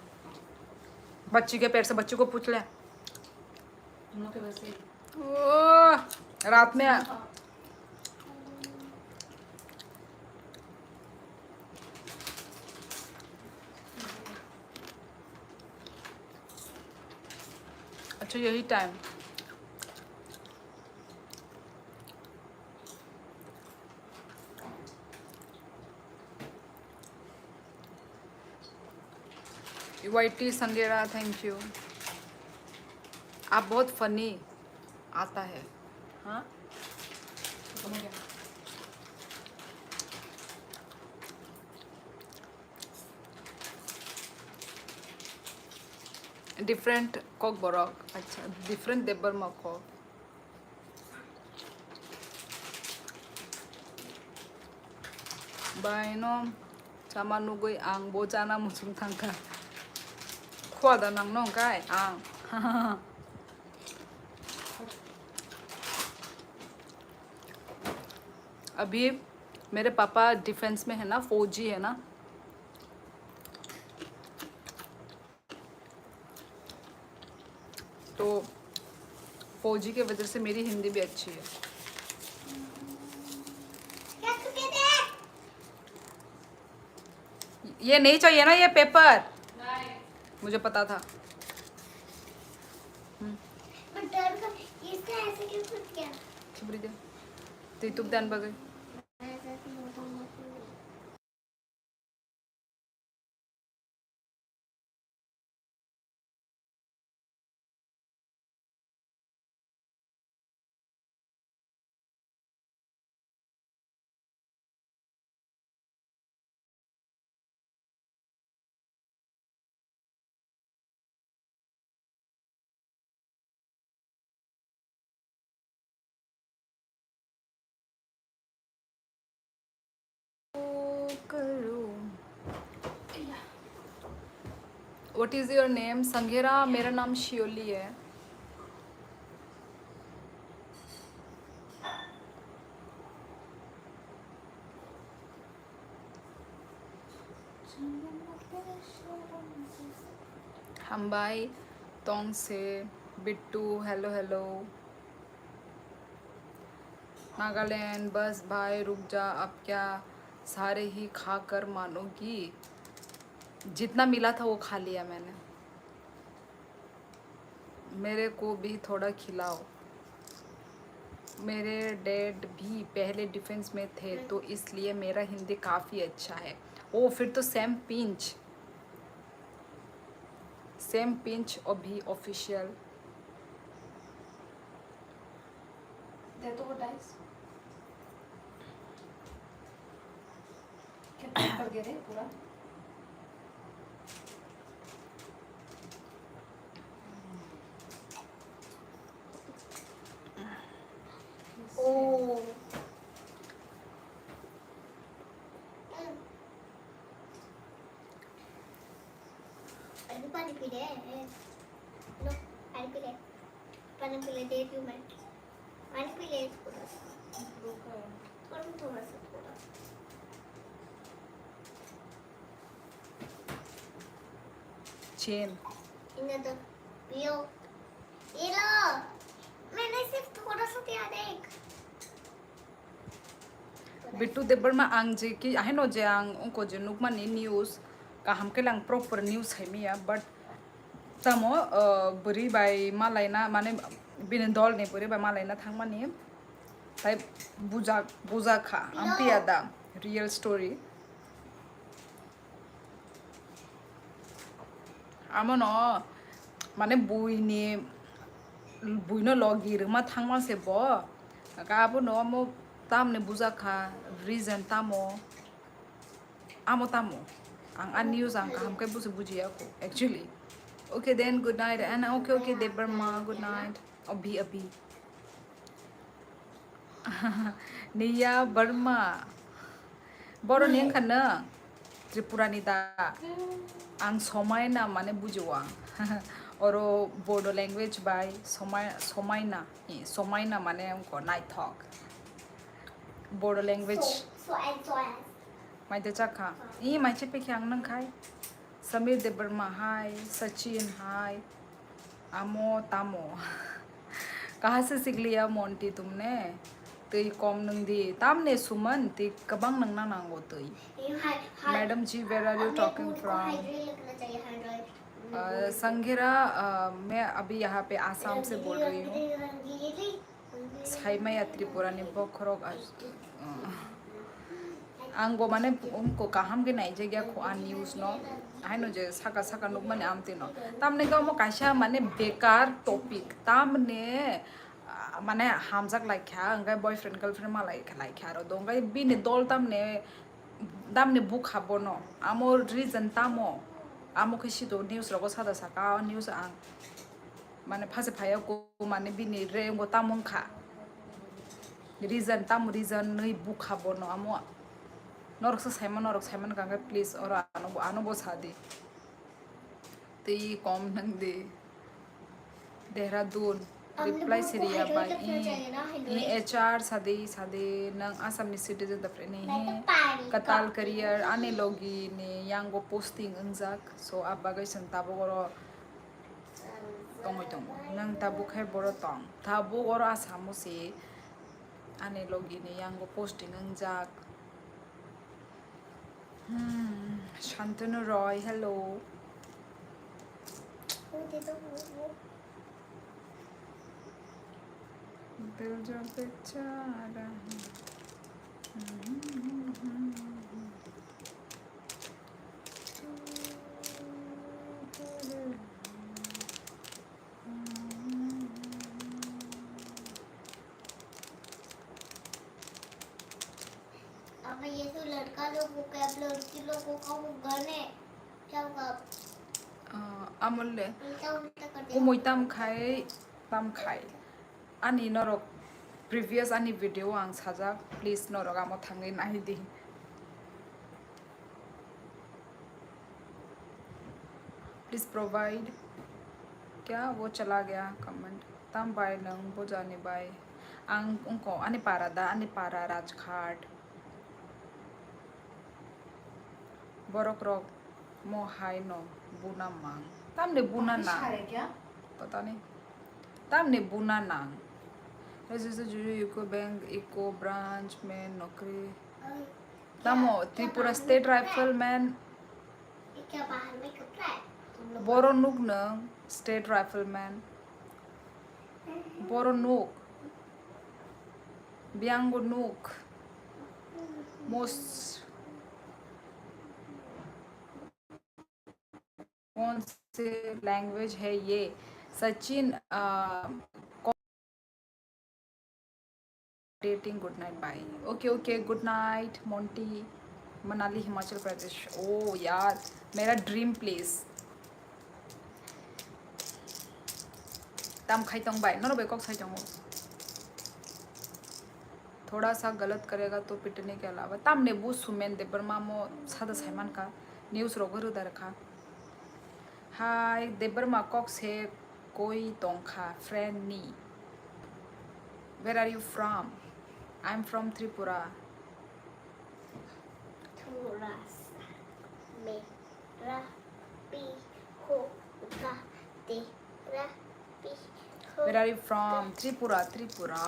बच्ची के पैर से बच्ची को पूछ ले हम लोग के वैसे ओ, रात में अच्छा यही टाइम वाइटी संगेरा थैंक यू आप बहुत फनी आता है हाँ डिफरेंट कॉक बरक अच्छा डिफरेंट देबर मको बायनो चामानुगै आं बोजाना मुसुं थांखा ख्वादा नंग नंग काय आं अभी मेरे पापा डिफेंस में है ना फौजी है ना तो फौजी के वजह से मेरी हिंदी भी अच्छी है ये नहीं चाहिए ना ये पेपर मुझे पता था छुपरी दे ते तुक ध्यान बघ व्हाट इज योर नेम संगेरा मेरा नाम शियोली है हम भाई तोंग से बिट्टू हेलो हेलो नागालैंड बस भाई रुक जा अब क्या सारे ही खा कर मानोगी जितना मिला था वो खा लिया मैंने मेरे को भी थोड़ा खिलाओ मेरे डैड भी पहले डिफेंस में थे तो इसलिए मेरा हिंदी काफ़ी अच्छा है। ओ फिर तो सेम पिंच और भी ऑफिशियल। दे तो वो डाइस क्या पेपर गिरे पूरा। ओ अभी पानी पी ले लो पानी पी ले दे दूँ मैं पानी पी ले थोड़ा सा थोड़ा सा थोड़ा चेन इन्हें तो पियो ये लो मैंने सिर्फ थोड़ा सा दिया देख बिट्टू देबरमा आं जे कि आहेनो जे आं उनको जे नुकमानि news kaham ke lang proper news hai miya but tamo buri bai malaina mane binin dol ne buri bai malaina thangmani tai buja kha ampi ada real story amono mane buino logi ruma thangma se bo gabu no mo tamne buja kha reason tamo ang news ang kaham kai buji ako actually. Okay then good night and okay Debarma good night abhi Nia Burma boro neng khana Tripura ni da ang somai na mane bujiwa oro bodo language by somai na mane ko night talk bodo language so mai te chakha I mai che pe khyang nang khai Samir Debarma hi Sachin hi Amo Tamo कहाँ से सीख लिया Monty तुमने तो com नंग दी तामने सुमन ती कबांग नंग ना नांगो तो madam ji where are you talking from संगीरा मैं अभी यहाँ पे आसाम से बोल रही हूँ साइमा त्रिपुरा ने बखरोग आंगो माने उनको काहम के नाइ जगह को आ न्यूज़ नो हाइनो जे साका नुक माने आमते नो तामने गाव मो काशा माने बेकार टॉपिक तामने माने हामजाक लाइख्या अंगाय बॉयफ्रेंड गर्लफ्रेंड मा लाइख्या रो दोंगाय बिने दल तामने बुक हाबो नो आमो रीजन तामो आमो खिसि दो न्यूज़ रगो सादा साका न्यूज़ आं माने फासे फाया को माने बिने रेंगो तामंखा रीजन नै बुक हाबो no Amo Norok Simon kanga please or ano bo sadi te kom nang de Dehradun reply Syria by HR sade nang Assam ni citizen da frene he katal career ane logi ne yango posting unjak so abagai santabo goro tongoi nang tabu khai boro tong tabu goro Assam se ane logi ne yango posting unjak Shantanu Roy, hello. दिल जो बेचारा अब ये तो लड़का लोग को cab लड़की लोगों का वो गने क्या होगा अमूल्य उल्टा उल्टा कर दे कुमुई tam khai ani norok previous ani video ang sajak please norok amo thangai nahi di please provide क्या वो चला गया कमेंट तम बाय नंग वो जाने बाय आंग उनको अनि पारा Rajghat borok rok mo hai no buna mang tamne buna na क्या पता नहीं tamne buna nang जैसे जुजू यूको बैंक इको ब्रांच में नौकरी तमो त्रिपुरा स्टेट राइफलमैन ये क्या बाहर में कपड़ा है बोरो नुक नंग स्टेट राइफलमैन बोरो नुक ब्यांगोनुक मोस्ट कौन से लैंग्वेज है ये? Sachin dating good night bye. Okay okay good night Monty. Manali Himachal Pradesh. ओ यार मेरा ड्रीम प्लेस। तम खाई तंग बाय नो बेकॉक खाई तंग थोड़ा सा गलत करेगा तो पिटने के अलावा तम ने बु सुमेन दे बर्मा मो सादा साइमान का न्यूज़ रोगर उधर का हाय दे बर्मा कॉक्स है कोई तोंखा फ्रेंड नी where are you from? I am from Tripura. थोड़ा सा मेरा भी होगा तेरा भी where are you from? Tripura Tripura.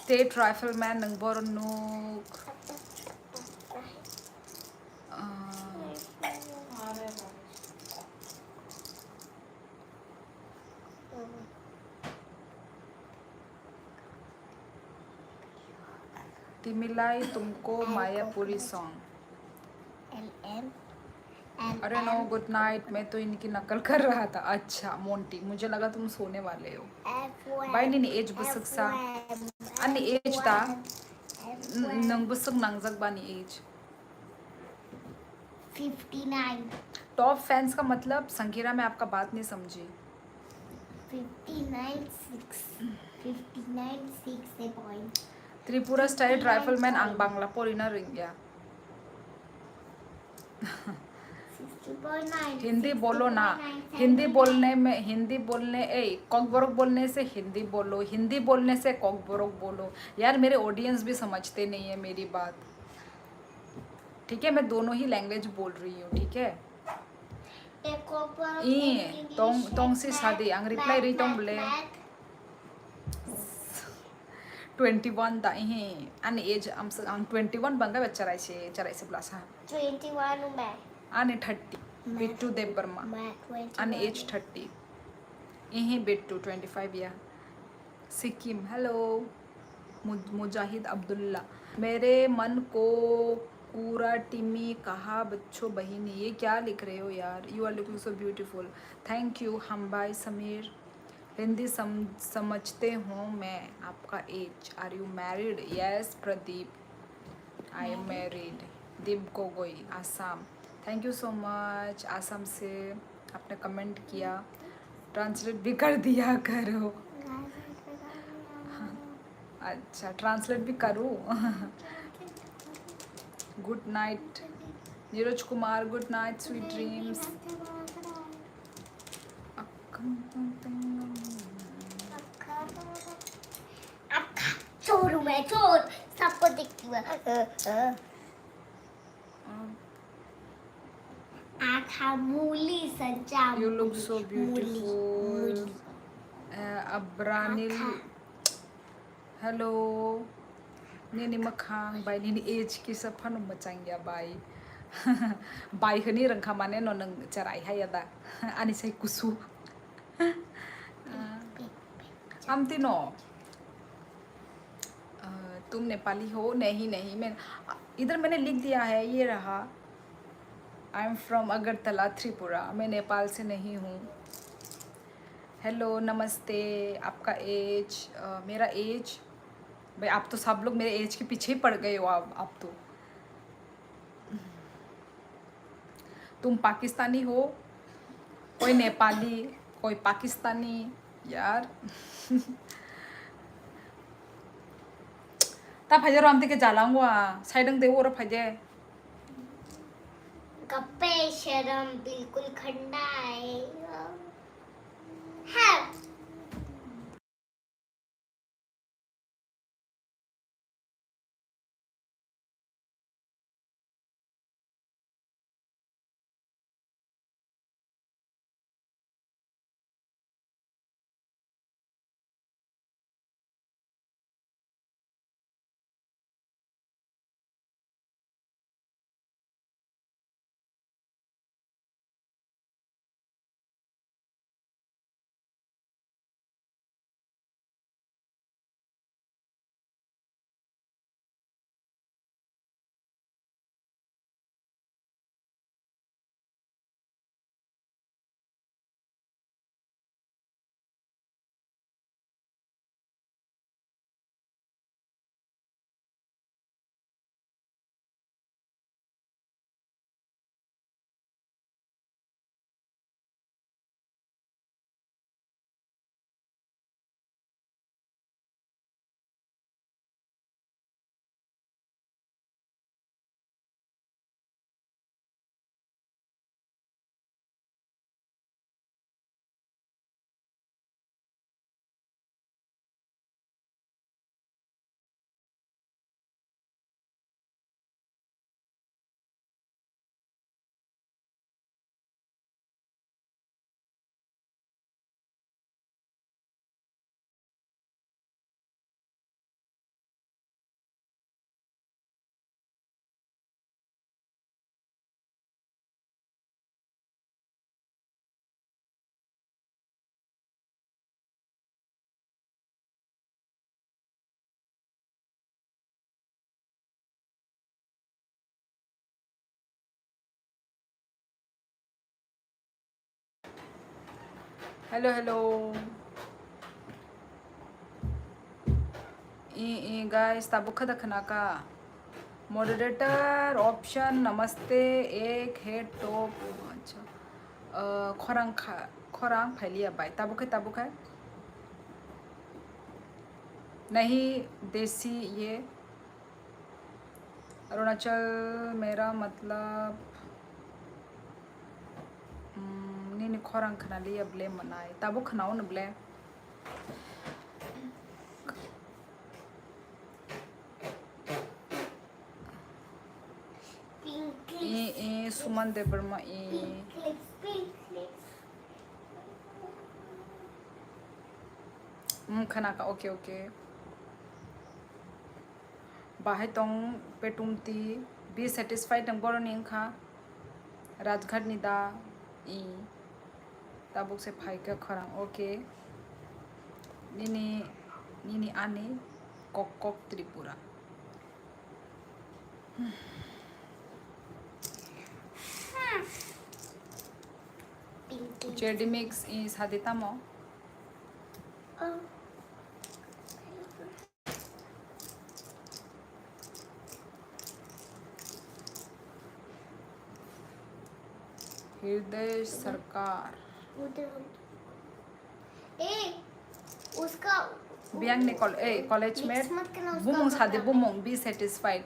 State rifleman number नुक तिमिलाई तुमको मायापुरी सॉन्ग। अरे नो गुड नाइट। मैं तो इनकी नकल कर रहा था। अच्छा मोंटी मुझे लगा तुम सोने वाले हो। बाय नी एज बुसक्सा अन्य एज ता नंग बुसक नंगजक बानी एज 59 टॉप फैंस का मतलब संगीरा मैं आपका बात नहीं समझी। 59 6 से पॉइंट त्रिपुरा स्टेट राइफलमैन आंग बांग्ला पोरिना रिंग्या। 60.9 हिंदी बोलो ना। हिंदी बोलने में हिंदी बोलने कॉकबोरक बोलने से हिंदी बोलो, हिंदी बोलने से कॉकबोरक बोलो। यार मेरे ऑडियंस भी समझते नहीं है मेरी बात। ठीक है मैं दोनों ही लैंग्वेज बोल रही हूँ। ठीक है तोंग से शादी अंग रिप्लाई री तोंग बोले 21 ता इहे अन एज हम 21 बंगा बच्चा चराई से प्लस 21 मैं अन 30 बिट्टू देव वर्मा अन एज 30 इहे बिट्टू 25 या सिक्किम। हेलो मुजाहिद अब्दुल्ला। मेरे मन को पूरा टिमी कहा बच्चों बहिनी। ये क्या लिख रहे हो यार? You are looking so beautiful. Thank you हम बाय समीर। हिंदी समझते हो मैं। आपका age? Are you married? Yes Pradeep I am married. Deep Gogoi Assam. Thank you so much. Assam से आपने कमेंट किया। ट्रांसलेट भी कर दिया करो। अच्छा ट्रांसलेट भी करूँ? Good night Neeraj Kumar. Good night sweet dreams. चोर हूँ मैं चोर सबको दिखती हूँ आँखा मूली संचा you look so beautiful. Abranil hello नीनी मखांग बाय नीनी एज की सफन मचांगिया बाय बाय हनी रंखा माने नो नंग चराई हायदा आनी से कुसु हम तीनों तुम नेपाली हो? नहीं नहीं मैं इधर मैंने लिख दिया है ये रहा। आई एम फ्रॉम अगरतला त्रिपुरा। मैं नेपाल से नहीं हूँ। हेलो नमस्ते। आपका एज? मेरा एज भाई आप तो सब लोग मेरे एज के पीछे ही पड़ गए हो। आप तो तुम पाकिस्तानी हो? कोई नेपाली कोई पाकिस्तानी यार ता फजे राम के जालांगवा साइडंग देवो और फजे गप्पे शर्म बिल्कुल खंडा है हेलो हेलो गाइस ताबुक खदा खनाका मॉडरेटर ऑप्शन नमस्ते एक है टॉप अच्छा खोरांग फैलिया बाय ताबुक है नहीं देसी ये अरुणाचल मेरा मतलब नी खोरांग खना लिया ब्ले मनाए ताबुक खनाओ न ब्ले Pink clips. सुमन Debbarma Pink clips. Pink clips. खना का ओके ओके बाहे तोंग पेटुमती बी सेटिस्फाइड नंग बोरो निंग खा राजघाट निदा ई ताबुक से फाइ का खरांग ओके निनी आने कोक त्रिपुरा Pink clips. जेडी मिक्स ई सादिता मो Oh. हृदय सरकार उधर ए उसका बियांग ने कॉलेज में mix मत करना उसका बुमोंग सादे मतलब। बुमोंग बी सेटिस्फाइड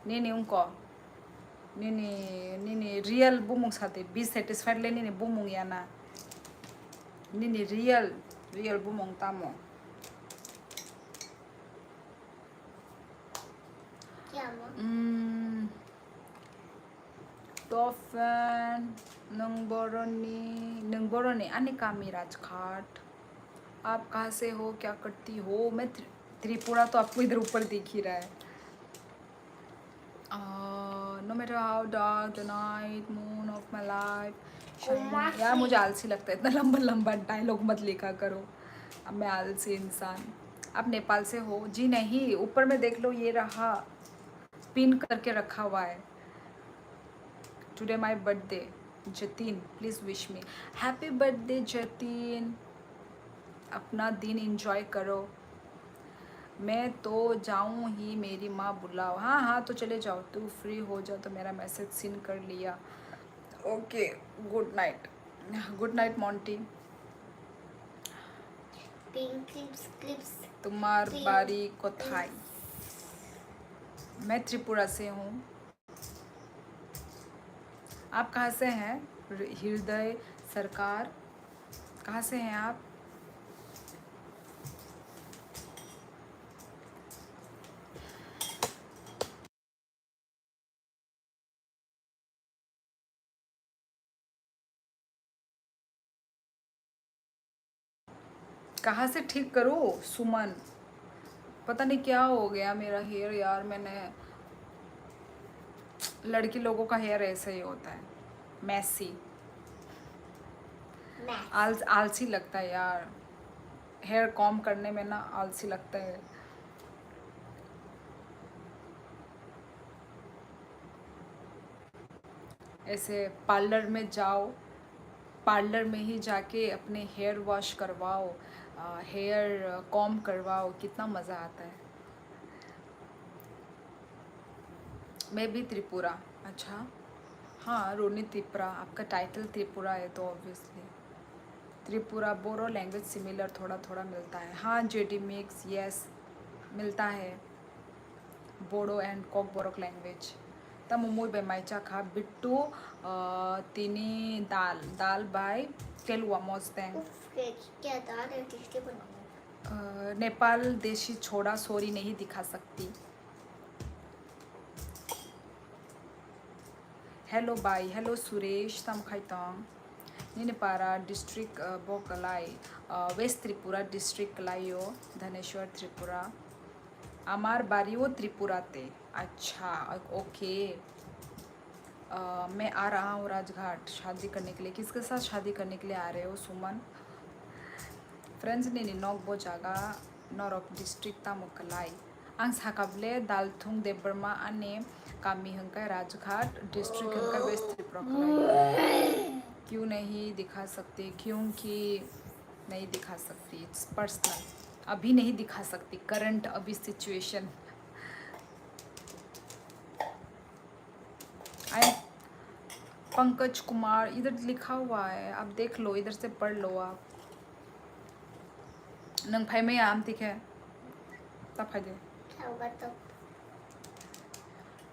नीनी उनको नीनी रियल बुमोंग सादे बी सेटिस्फाइड ले नीनी बुमोंग याना नीनी रियल बुमोंग तामो क्या माँ टॉफन नंग बोरोनी अनिकामी राजघाट आप कहाँ से हो क्या करती हो मैं त्रिपुरा तो आपको इधर ऊपर दिख ही रहा है no matter how dark the night moon of my life यार मुझे आलसी लगता है इतना लंबा डायलॉग मत लिखा करो अब मैं आलसी इंसान आप नेपाल से हो जी नहीं ऊपर में देख लो ये रहा पिन करके रखा हुआ है today my birthday Jatin please wish me happy birthday Jatin अपना दिन एंजॉय करो मैं तो जाऊं ही मेरी माँ बुलाओ हाँ तो चले जाओ तू फ्री हो जाओ तो मेरा मैसेज सीन कर लिया okay good night Monty pink clips तुम्हार बारी को थाई मैं त्रिपुरा से हूँ आप कहाँ से हैं हृदय सरकार कहाँ से हैं आप कहाँ से ठीक करो सुमन पता नहीं क्या हो गया मेरा हेयर यार मैंने लड़की लोगों का हेयर ऐसा ही होता है मैसी आलसी लगता है यार हेयर कॉम करने में ना आलसी लगता है ऐसे पार्लर में जाओ पार्लर में ही जाके अपने हेयर वॉश करवाओ हेयर कॉम करवाओ कितना मज़ा आता है मैं भी त्रिपुरा अच्छा हाँ रोनी त्रिपुरा आपका टाइटल त्रिपुरा है तो obviously Tripura Boro language similar थोड़ा मिलता है हाँ जेडी मिक्स यस मिलता है Bodo and Kokborok language तब मुमुई बे माइचा खा बिट्टू तिनी दाल बाय केलुआ मोस्तेंग क्या दाल है किसके बनाऊँ नेपाल देशी छोड़ा सोरी नहीं दिखा सकती हेलो बाई हेलो सुरेश तम खाइतंग निनेपारा डिस्ट्रिक्ट बोकलाई वेस्ट त्रिपुरा डिस्ट्रिक्ट लाइयो धनेश्वर त्रिपुरा आमार बारियो त्रिपुराते अच्छा ओके मैं आ रहा हूँ राजघाट शादी करने के लिए किसके साथ शादी करने के लिए आ रहे हो सुमन फ्रेंड्स ने नॉकबो जागा नॉरक डिस्ट्रिक्ट तामुकलाई आं साकाबले दालथुंग देबर्मा आने कामी हंका राजघाट डिस्ट्रिक्ट हंका वेस्ट त्रिपुरा क्यों नहीं दिखा सकते क्योंकि नहीं दिखा सकती, इट्स पर्सनल, अभी नहीं दिखा सकती, करंट अभी सिचुएशन। आई पंकज कुमार इधर लिखा हुआ है, आप देख लो, इधर से पढ़ लो आप। नंग भाई में आम दिखे तब फायदे होगा तो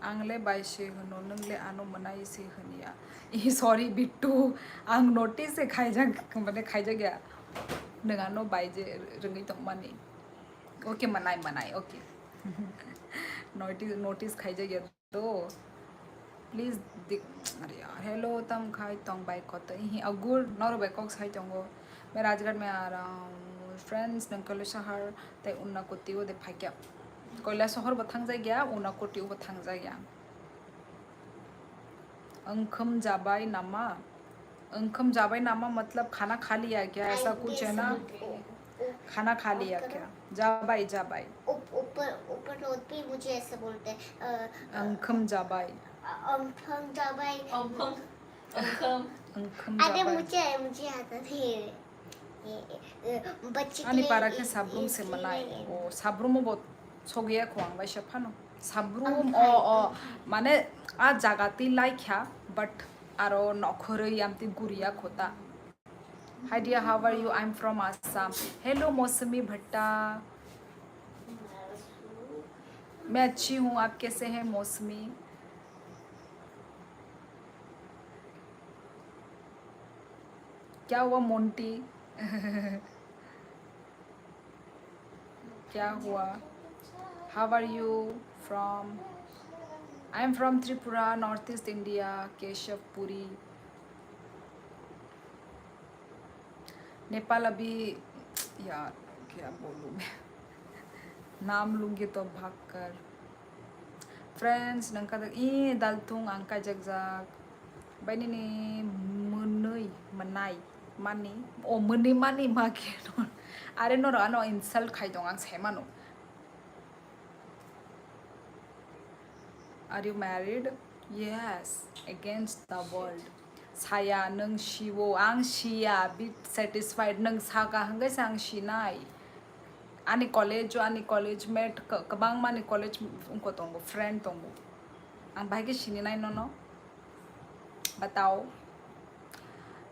आंगले बाय से हनो नंगले आनो मनाई से हनिया ई सॉरी बिट्टू आंग नोटिस से खाई जा माने खाई जा गया नंगानो बाय जे रंगी तो मनी ओके मनाई मनाई ओके नोटिस खाई जा गया तो प्लीज अरे यार हेलो तम खाई तोंग बाय को तो ही अगुर नौर बाय कॉक्स खाई तोंगो मैं राजगढ़ में आ रहा हूँ फ्रेंड्स नंकल शहर ते उन्ना को तियो दे फाई क्या कोयला शहर बथांग जाय गया उन्ना को तियो बथांग जाय गया अंकम जाबाई नामा अंकम जाबाई नामा मतलब खाना खा लिया क्या ऐसा कुछ है ना खाना खा लिया क्या जाबाई जाबाई ऊपर ऊपर लोग भी मुझे ऐसे बोलते हैं अंकम जाबाई अंकम जाबाई अंकम अंकम अंकम अरे जाबाई मुझे आता नहीं बच्चे आनी पारा के साब्रुम से मनाई ओ साब्रुम बहुत सोगिया खुआंग बाई शफानो साब्रुम ओ माने आ जागाती लाइख्या बट आरो नखरै यामती गुरिया खोता hi dear how are you I am from Assam hello Mousumi Bhatta मैं अच्छी हूँ आप कैसे हैं मौसमी क्या हुआ मोंटी क्या हुआ how are you from I am from Tripura north east India Keshavpuri Nepal अभी यार क्या बोलूँ मैं नाम लूँगी तो भाग कर फ्रेंड्स नंका ई दालथुंग अंका जगजाग बायनी ने मोनै मनाई मानी ओ मोनै मानी मागे आरे नर आनो इंसल्ट खाई दं आं सेमानो are you married yes against the world साया नों शिवो आं शिया बी सेटिस्फाइड नों सागा हंगैस आं शिनाय आनी कॉलेज मेट कबांग मानी कॉलेज उनको तोंगो फ्रेंड तोंगो आं भाई शिनाय नो बताओ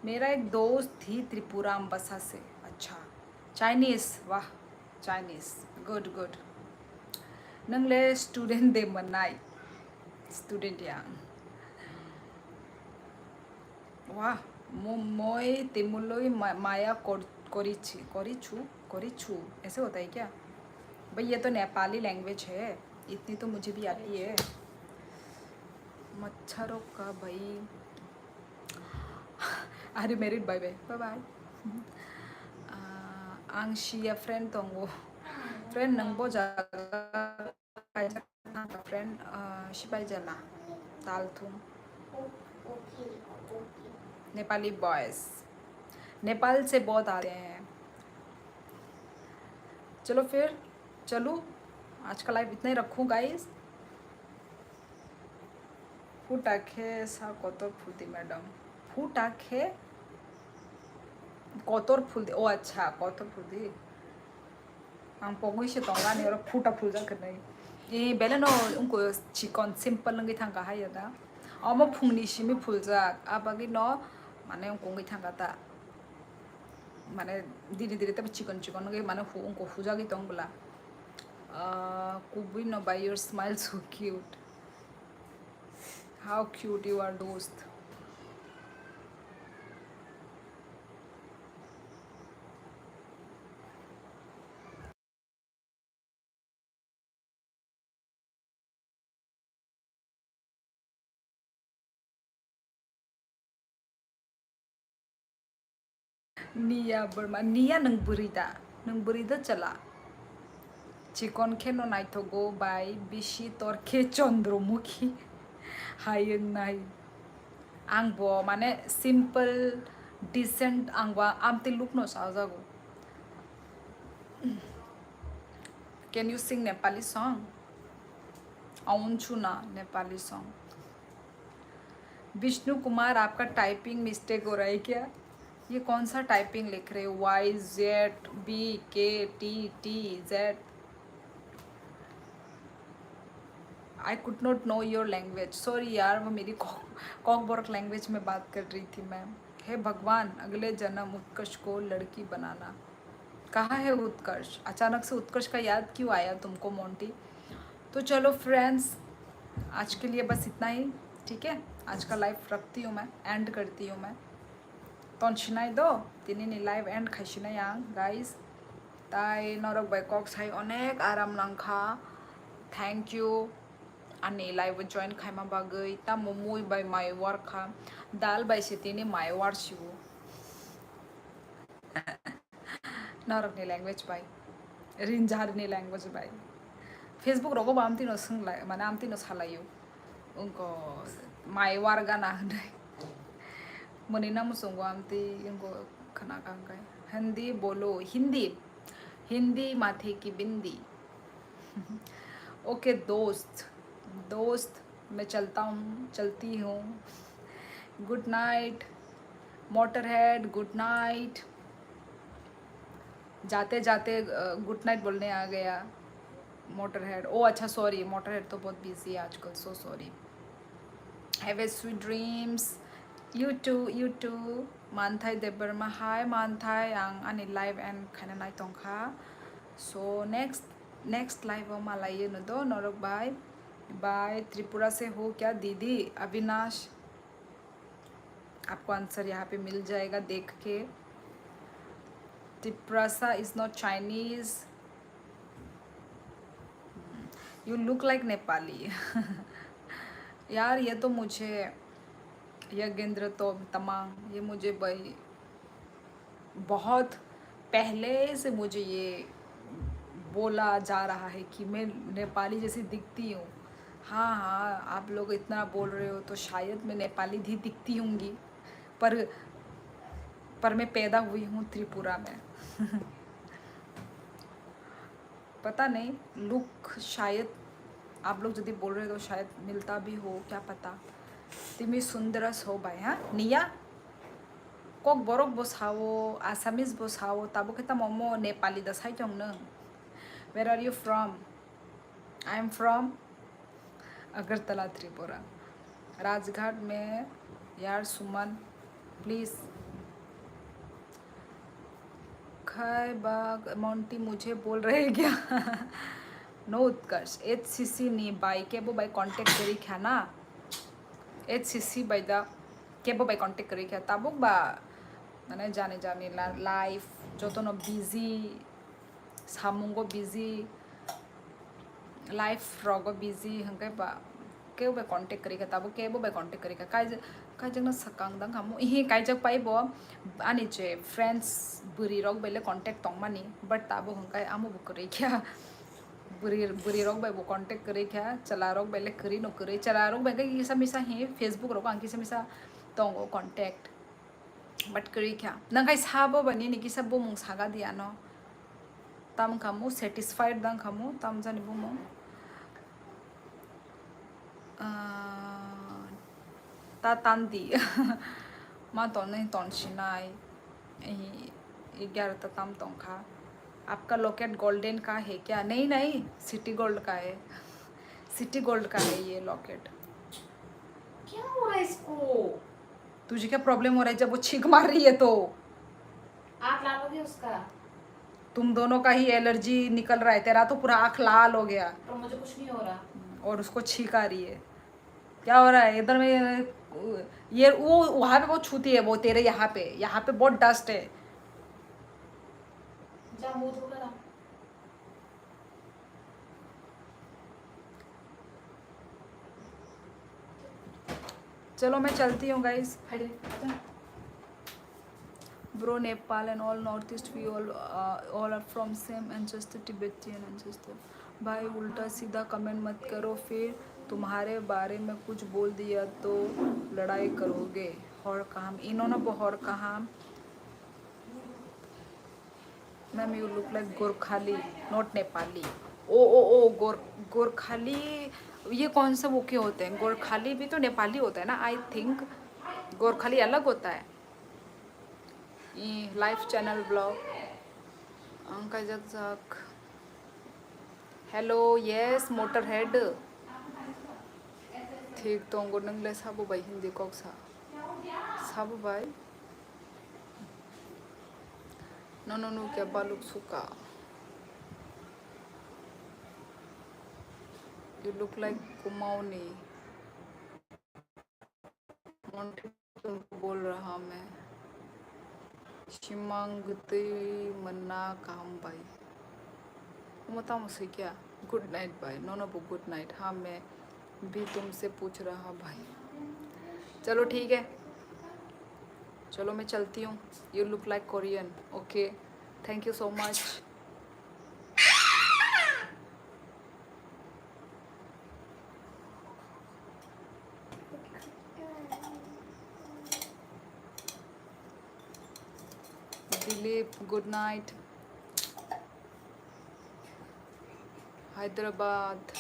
मेरा एक दोस्त थी त्रिपुरा अम्बसा से अच्छा चाइनीज वाह Chinese good good नंगले student they मनाई स्टूडेंट या वाह मोई तिमुलोई माया करिछु ऐसे होता है क्या भाई ये तो नेपाली लैंग्वेज है इतनी तो मुझे भी आती है मच्छरों का भाई अरे married bye bye bye bye आंशिया फ्रेंड तोंगो फ्रेंड नंगबो जागा फ्रेंड शिबाई जना तालथुम नेपाली बॉयज नेपाल से बहुत आते हैं चलो फिर चलूँ आज का लाइव इतना ही रखूँ गाइस फुटाखे सा कतर फुलती मैडम फुटाखे कतर फुलती ओ अच्छा कतर फुलती आं पोंगई से तोंगा ने फुटा फुल जा करने ये बेले नो उनको चिकन सिंपल लंगी थांगा हाय दा अमा फुंगनी सिमी फुल जा आबागी नो माने उनको नगी थांगा ता माने धीरे धीरे तब चिकन लंगी माने उनको हुजागी तोंगला कुबी नो bye your smile so cute how cute you are दोस्त निया बर्मा निया नंग बुरीदा चला चिकन खेनो नाइथगो बाय बिशी तोरखे चंद्रमुखी हायंग नाय आंबो माने सिंपल डिसेंट आंबा आमते लुक नो साजागो can you sing Nepali song आउंचू ना नेपाली सॉन्ग विष्णु कुमार आपका टाइपिंग मिस्टेक हो रहा है क्या ये कौन सा टाइपिंग लिख रहे हो? YZBKTTZ। I could not know your language, sorry यार, वो मेरी कॉकबोरक लैंग्वेज में बात कर रही थी मैं। हे भगवान, अगले जन्म उत्कर्ष को लड़की बनाना। कहाँ है उत्कर्ष? अचानक से उत्कर्ष का याद क्यों आया तुमको मोंटी? तो चलो फ्रेंड्स, आज के लिए बस इतना ही, ठीक है? आज का लाइव रखती हूँ मैं, एंड करती हूँ मैं। तनसिनाई दो दिनैनि लाइव एंड खायसिनाय आं गाइस। ताई नरक बाय कक साइ अनेक आराम नांखा। थैंक यू आंनि लाइव जॉइन खायमा बागै ता ममुई बाय माय वारखा दाल बाय सिटिनि माय वारसिउ नरकनि लैंग्वेज बाय रिंजारनि लैंग्वेज बाय फेसबुक रगो बामतिनो सोंलाय माने आमतिनो सालायो उनको माय वारगाना होननाय मोनिना मुसंगो आमती इनको खाना कांगाय हिंदी बोलो। हिंदी हिंदी माथे की बिंदी। ओके दोस्त दोस्त, मैं चलती हूँ। Good night motor head, good night. जाते जाते गुड नाइट बोलने आ गया मोटर हेड। ओ अच्छा सॉरी, मोटर हेड तो बहुत बिजी है आजकल, so sorry. Have a sweet dreams. You too Manthai Debarma. Hi Manthai, ang ani live and kind of night tongkha. So next live हम आलाइए न दो नौरक बाय बाय। त्रिपुरा से हो क्या दीदी? अविनाश, आपको आंसर यहाँ पे मिल जाएगा देख के। त्रिपुरासा is not Chinese. You look like Nepali. यार ये तो मुझे यज्ञेंद्र तो तमाम, ये मुझे भाई बहुत पहले से मुझे ये बोला जा रहा है कि मैं नेपाली जैसी दिखती हूँ। हाँ हाँ, आप लोग इतना बोल रहे हो तो शायद मैं नेपाली भी दिखती होंगी, पर मैं पैदा हुई हूँ त्रिपुरा में। पता नहीं, लुक शायद आप लोग यदि बोल रहे हो तो शायद मिलता भी हो, क्या पता। तिमी सुंदरस हो भाई। हाँ निया कक बरक बसाओ आसामीज बसाओ ताबो खेता मोमो नेपाली दा साइटों नों। Where are you from? I am from Agartala Tripura, Rajghat में। यार सुमन प्लीज़। खाए बाग मोंटी मुझे बोल रहे क्या? नो उत्कर्ष HCC नी बाई के वो बाई कांटेक्ट करी क्या ना HCC बाई दा के वो बाई कांटेक्ट करी क्या ताबुक बा मैंने जाने लाइफ जो तो न बिजी सामुंगो बिजी लाइफ रगो बिजी हंगे बा के वो बाई कांटेक्ट करी क्या ताबुक के वो बाई कांटेक्ट करी क्या काय जगना सकांग दंग हमो इहे काय जग पाई बो आनी चे फ्रेंड्स बुरी रग बेले कांटेक्ट तोंग मानी बट ताबो हंगाय आमो बुकरी क्या बुरी रोग बाय वो कांटेक्ट करे क्या चला रोग बेले करी नो करे चला रोग बेले किसा मिसा है फेसबुक रोग अंकी मिसा तोंगो कांटेक्ट बट करी क्या नंगाई साबो बनी नि किसा बो मुंग सागा दिया नो तम खामु सेटिस्फाइड दंग खामु तम जानि बो मुंग ता तांदी मा तो नहीं तोंशिनाई 11 तम तोंखा। आपका लॉकेट गोल्डन का है क्या? नहीं सिटी गोल्ड का है, सिटी गोल्ड का है ये लॉकेट। क्या हो रहा है इसको? तुझे क्या प्रॉब्लम हो रहा है जब वो छींक मार रही है तो? आँख लाल हो गया उसका। तुम दोनों का ही एलर्जी निकल रहा है, तेरा तो पूरा आँख लाल हो गया और मुझे कुछ नहीं हो रहा। और उसको छींक आ रही है। क्या हो रहा है इधर में? ये वो वहाँ पे बहुत छूती है वो तेरे यहाँ पे बहुत डस्ट है। जा मुंह धो कर आ। चलो मैं चलती हूँ गाइस। हट जा। Bro, Nepal and all Northeast, we all are from same ancestor, Tibetan ancestor. भाई उल्टा सीधा कमेंट मत करो, फिर तुम्हारे बारे में कुछ बोल दिया तो लड़ाई करोगे। और कहा इन्होंने बहुत कहा ma'am you look like Gorkhali not Nepali. ओ गोरखाली ये कौन सा वो के होते हैं? गोरखाली भी तो नेपाली होता है ना, आई थिंक गोरखाली अलग होता है। लाइव चैनल ब्लॉग अंका जग जग हेलो यस मोटर हेड ठीक तो नंगले साबो बाई हिंदी कौक साबो बाई नो क्या बालुक सुका यू लुक लाइक कुमाऊनी तुमको बोल रहा मैं शिमांगती मन्ना काम भाई मता मुझसे क्या गुड नाइट भाई नो गुड नाइट हाँ मैं भी तुमसे पूछ रहा भाई चलो ठीक है चलो मैं चलती हूँ you look like Korean okay thank you so much Dilip good night Hyderabad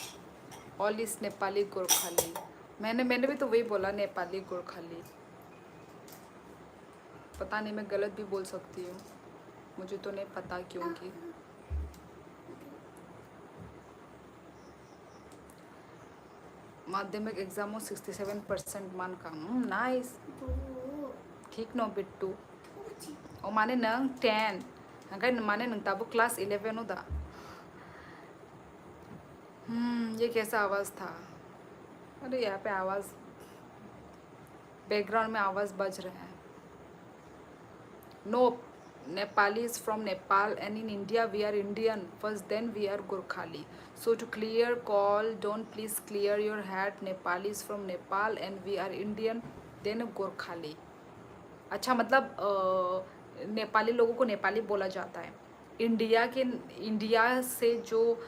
all is Nepali Gorkhali मैंने भी तो वही बोला नेपाली गोरखाली पता नहीं मैं गलत भी बोल सकती हूँ मुझे तो नहीं पता क्योंकि माध्यमिक एग्जाम 67% मान का नाइस ठीक नो बिट्टू ओ माने नंग 10 हंगाय माने नंग ताबो क्लास 11 उदा ये कैसा आवाज़ था अरे यहाँ पे आवाज़ बैकग्राउंड में आवाज़ बज रहा है no Nepali is from Nepal and in India we are Indian first then we are Gorkhali so to clear call don't please clear your head Nepali is from Nepal and we are Indian then Gorkhali अच्छा मतलब नेपाली लोगों को नेपाली बोला जाता है India से जो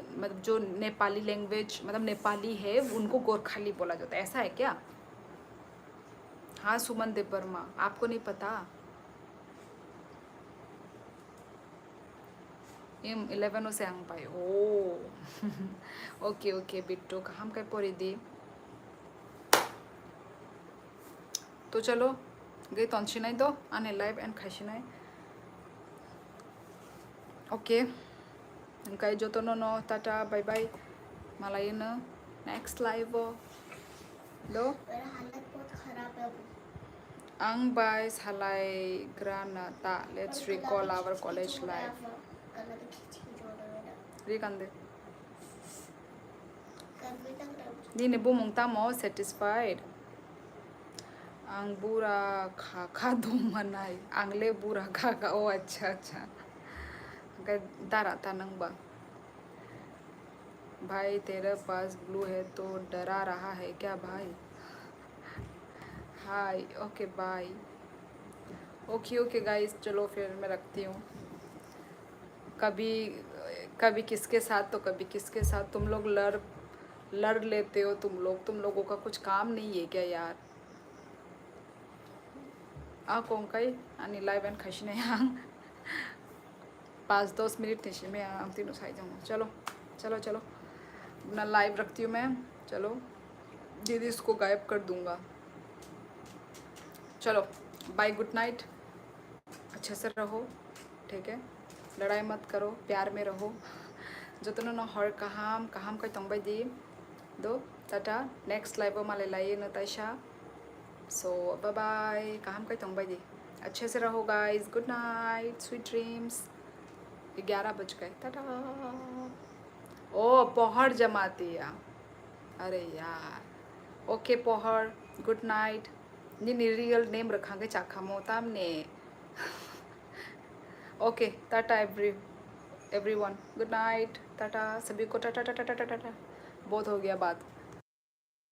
मतलब जो नेपाली लैंग्वेज मतलब नेपाली है उनको गोरखाली बोला जाता है ऐसा है क्या हाँ सुमन देव वर्मा आपको नहीं पता 11 से आंग पाए ओ ओके बिट्टू हम कहीं पढ़ी दी तो चलो गई तंशिनाई दो आने लाइव एंड खाशिनाई ओके कहीं जो तो नो टाटा बाय बाय मालाय न नेक्स्ट लाइव दो मेरा हालत बहुत खराब है अभी आंग बाय सालाय ग्रानाता let's recall our college life रिकंदे दी ने बुमंग तामो सेटिस्फाइड आंग बुरा खा दो मनाई आंगले बुरा खा ओ अच्छा दारा था नंगबा भाई तेरे पास ब्लू है तो डरा रहा है क्या भाई hi okay bye okay guys चलो फिर मैं रखती हूँ कभी किसके साथ तो कभी किसके साथ तुम लोग लड़ लेते हो तुम लोगों का कुछ काम नहीं है क्या यार कौन कई आनी लाइव एंड खशी नहीं हाँ 5-10 मिनट थे मैं हम तीनों साई जाऊँ चलो अपना लाइव रखती हूँ मैं चलो दीदी इसको गायब कर दूँगा चलो बाय गुड नाइट अच्छे से रहो ठीक है लड़ाई मत करो प्यार में रहो जतनो न हर कहाम कई तंबाई दी दो टाटा नेक्स्ट लाइव माले लाइए नताशा सो बाय बाय कहाम कई तंबाई दी अच्छे से रहो guys good night sweet dreams 11 बज गए टाटा ओ पोहर जमाती है अरे यार ओके पोहर गुड नाइट नी रियल नेम रखांगे चाखा मोताम ने okay Tata everyone good night Tata सभी को टाटा बहुत हो गया बात